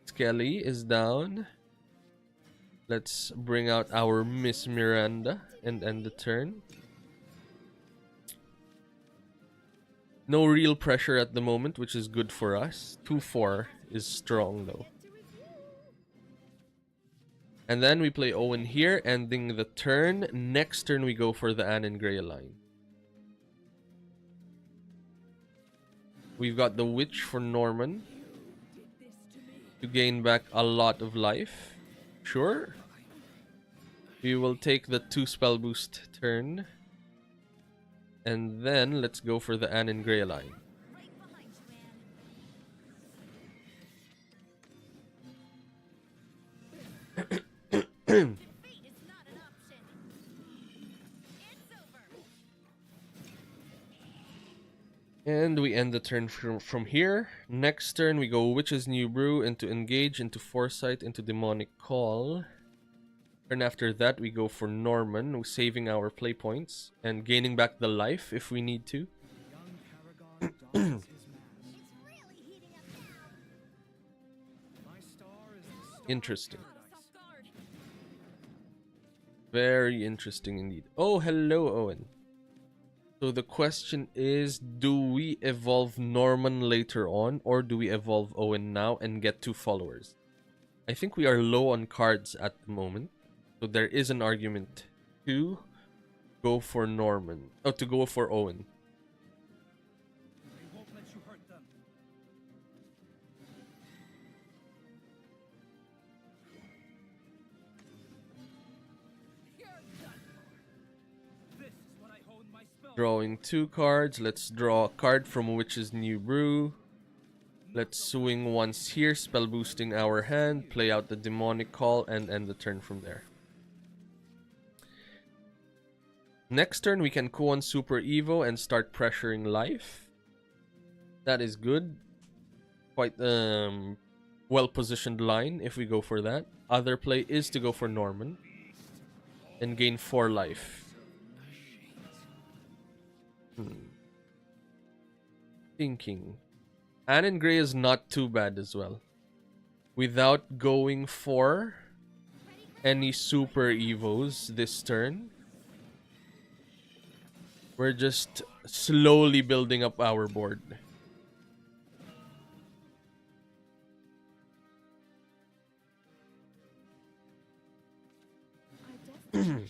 Skelly is down. Let's bring out our Miss Miranda and end the turn. No real pressure at the moment, which is good for us. 2-4 is strong though. And then we play Owen here, ending the turn. Next turn we go for the Anne and Grey line. We've got the Witch for Norman to gain back a lot of life. Sure. We will take the 2 spell boost turn. And then let's go for the Anne and Grey line. Right behind you, Anne. Defeat is not an option. It's over. And we end the turn from here. Next turn we go Witch's New Brew into Engage, into Foresight, into Demonic Call. Turn after that we go for Norman, saving our play points and gaining back the life if we need to. Young Paragon dons his mask. It's really heating up now. My star is the star of Interesting. paradise. Guard. Very interesting indeed. Oh, hello, Owen. So the question is, do we evolve Norman later on, or do we evolve Owen now and get 2 followers? I think we are low on cards at the moment, so there is an argument to go for Norman. Oh, to go for Owen. We won't let you hurt them. You're done for. This is when I hone my spell. Drawing 2 cards. Let's draw a card from Witch's New Brew. Let's swing once here, spell boosting our hand, play out the Demonic Call, and end the turn from there. Next turn, we can Kuon Super Evo and start pressuring life. That is good. Quite well-positioned line if we go for that. Other play is to go for Norman and gain 4 life. Thinking. Anne and Grey is not too bad as well. Without going for any Super Evos this turn, we're just slowly building up our board. Our destination,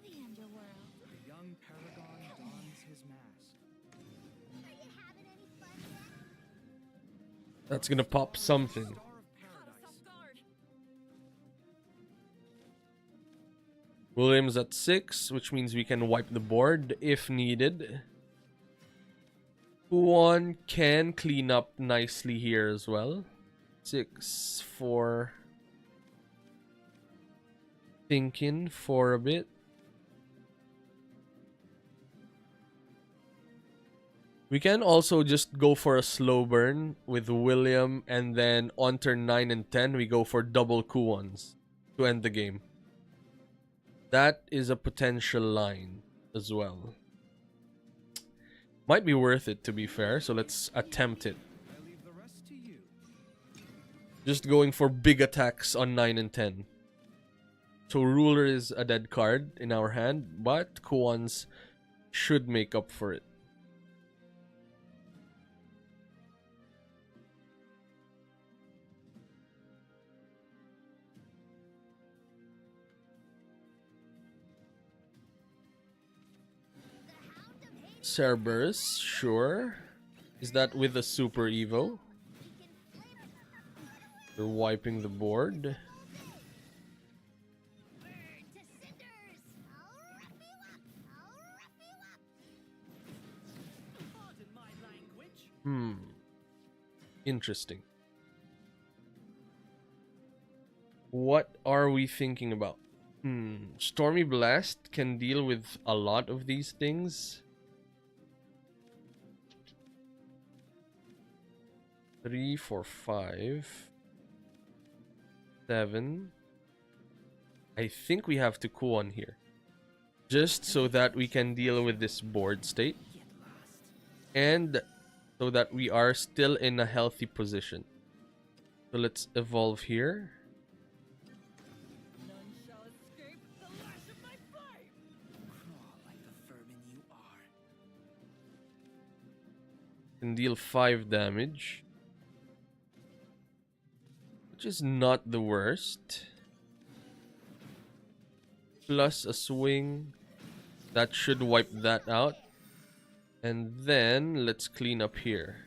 the underworld. The young Paragon dons his mask. Are you having any fun yet? That's gonna pop something. Star of Caught us paradise. off guard. Williams at 6, which means we can wipe the board if needed. Kuon can clean up nicely here as well. 6, 4. Thinking for a bit. We can also just go for a slow burn with William, and then on turn 9 and 10, we go for double Kuons to end the game. That is a potential line as well. Might be worth it, to be fair, so let's attempt it. I leave the rest to you. Just going for big attacks on 9 and 10. So Ruler is a dead card in our hand, but Kuons should make up for it. Cerberus, sure. Is that with a Super Evo? They're wiping the board. To cinders! I'll rough you up! I'll rough you up! Pardon my language. Interesting. What are we thinking about? Stormy Blast can deal with a lot of these things. 3, 4, 5, 7. I think we have to cool on here, just so that we can deal with this board state, and so that we are still in a healthy position. So let's evolve here. None shall escape the lash of my flame! Crawl like the vermin you are. Can deal 5 damage, which is not the worst. Plus a swing. That should wipe that out. And then let's clean up here.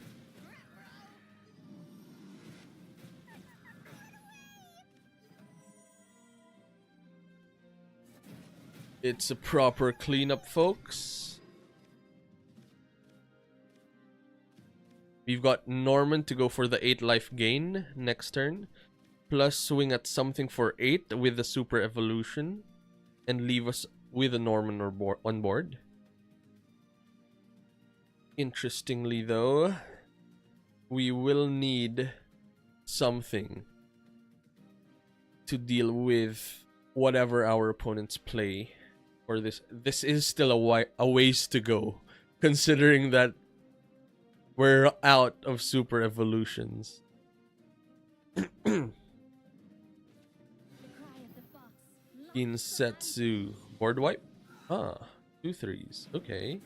It's a proper cleanup, folks. We've got Norman to go for the 8 life gain next turn. Plus swing at something for 8 with the super evolution. And leave us with a Norman on board. Interestingly though, we will need something to deal with whatever our opponents play. Or this is still a ways to go, considering that we're out of super evolutions. Insetsu. Board wipe? Ah, 2 3s. Okay.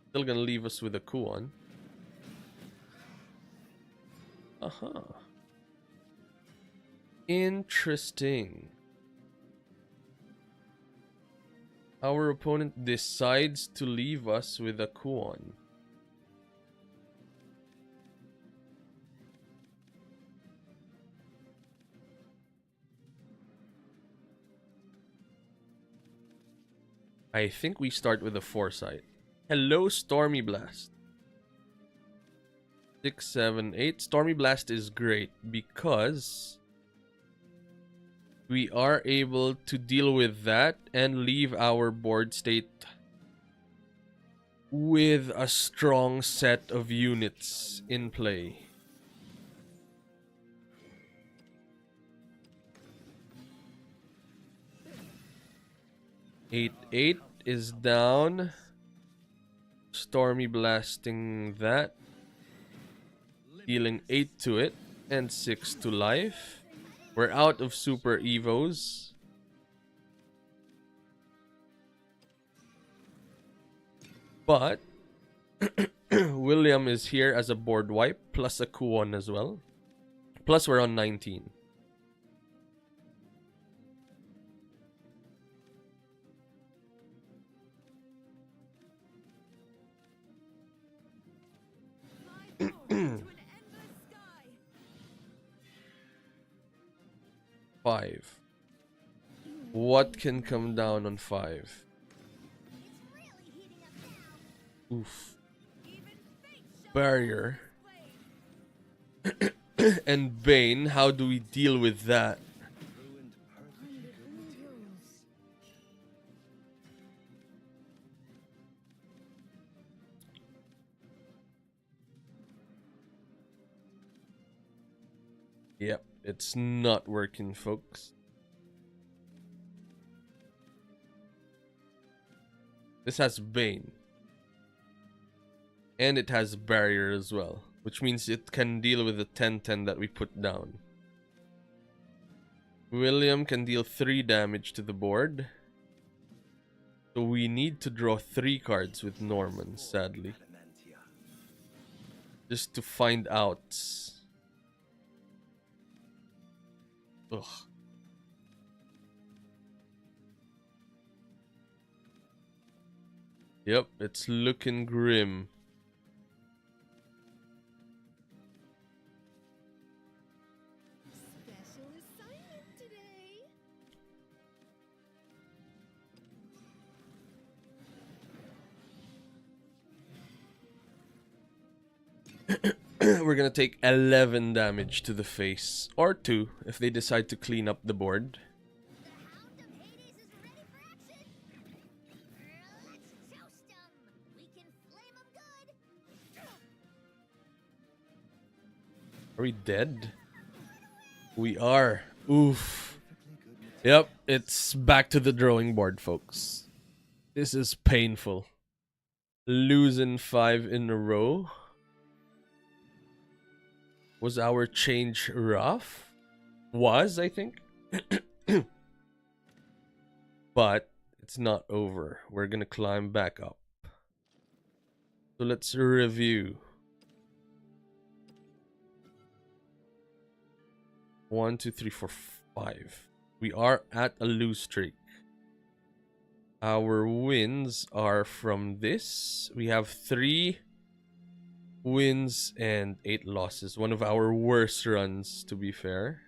Still gonna leave us with a Kuon. Uh-huh. Interesting. Our opponent decides to leave us with a Kuon. I think we start with a Foresight. Hello, Stormy Blast. 6, 7, 8. Stormy Blast is great because we are able to deal with that and leave our board state with a strong set of units in play. Eight is down. Stormy blasting that. Dealing 8 to it and 6 to life. We're out of super evos. But William is here as a board wipe plus a Kuon as well. Plus we're on 19. To an endless sky! 5. What can come down on 5? It's really heating up now. Oof. Even fate shall Barrier. explain. And Bane, how do we deal with that? Ruined perfectly good. Yep, it's not working, folks. This has Bane. And it has Barrier as well, which means it can deal with the 10-10 that we put down. William can deal 3 damage to the board. So we need to draw 3 cards with Norman, sadly. Just to find out. Ugh. Yep, it's looking grim. Special assignment today. We're gonna take 11 damage to the face, or 2 if they decide to clean up the board. The Hound of Hades is ready for action. Let's toast 'em. We can flame 'em good. Are we dead? We are. Oof. Yep, it's back to the drawing board, folks. This is painful. Losing 5 in a row. Was our change rough? Was, I think. But it's not over. We're gonna climb back up. So let's review. 1, 2, 3, 4, 5. We are at a lose streak. Our wins are from this. We have 3 wins and 8 losses. One of our worst runs, to be fair.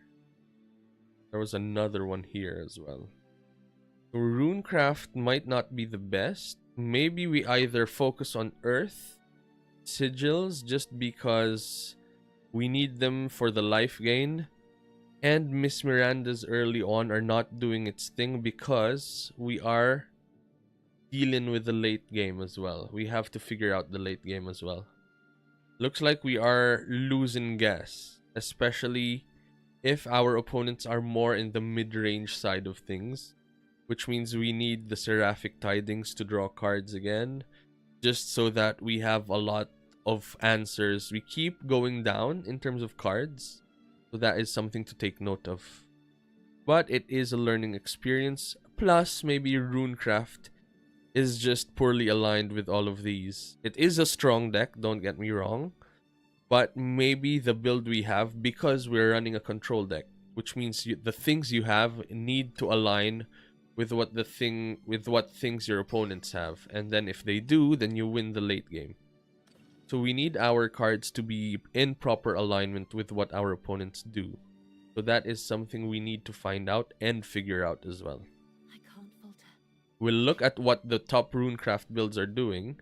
There was another one here as well. So Runecraft might not be the best. Maybe we either focus on Earth sigils just because we need them for the life gain, and Miss Miranda's early on are not doing its thing because we are dealing with the late game as well. We have to figure out the late game as well. Looks like we are losing gas, especially if our opponents are more in the mid-range side of things, which means we need the Seraphic Tidings to draw cards again, just so that we have a lot of answers. We keep going down in terms of cards, so that is something to take note of. But it is a learning experience, plus maybe Runecraft is just poorly aligned with all of these. It is a strong deck, don't get me wrong, but maybe the build we have, because we're running a control deck, which means the things you have need to align with what things your opponents have, and then if they do, then you win the late game. So we need our cards to be in proper alignment with what our opponents do. So that is something we need to find out and figure out as well. I can't falter. We'll look at what the top Runecraft builds are doing.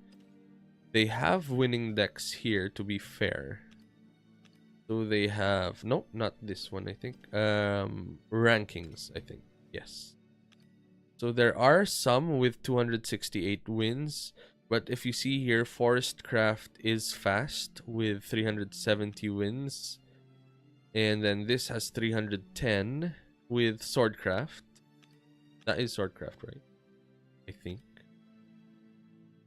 They have winning decks here, to be fair. So they have... Nope, not this one, I think. Rankings, I think. Yes. So there are some with 268 wins. But if you see here, Forestcraft is fast with 370 wins. And then this has 310 with Swordcraft. That is Swordcraft, right? I think.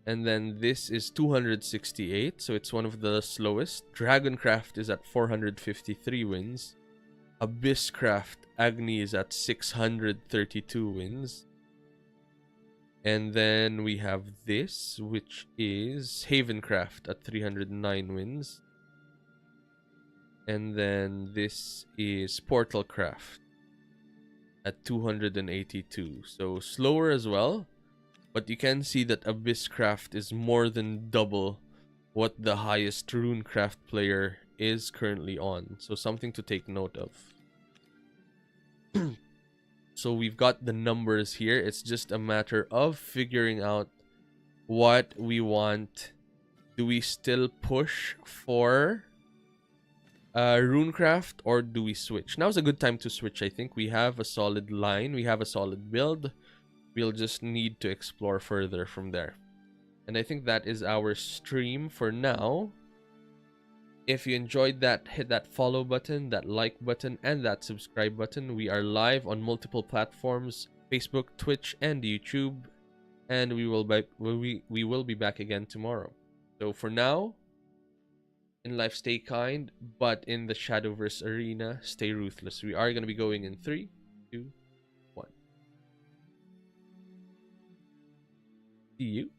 And then this is 268, so it's one of the slowest. Dragoncraft is at 453 wins. Abysscraft Agni is at 632 wins. And then we have this, which is Havencraft at 309 wins. And then this is Portalcraft at 282. So slower as well. But you can see that Abysscraft is more than double what the highest Runecraft player is currently on. So something to take note of. So we've got the numbers here. It's just a matter of figuring out what we want. Do we still push for Runecraft, or do we switch? Now's a good time to switch, I think. We have a solid line. We have a solid build. We'll just need to explore further from there. And I think that is our stream for now. If you enjoyed that, hit that follow button, that like button, and that subscribe button. We are live on multiple platforms: Facebook, Twitch, and YouTube. And we will be back again tomorrow. So for now, in life, stay kind, but in the Shadowverse arena, stay ruthless. We are going to be going in 3, 2, 1. See you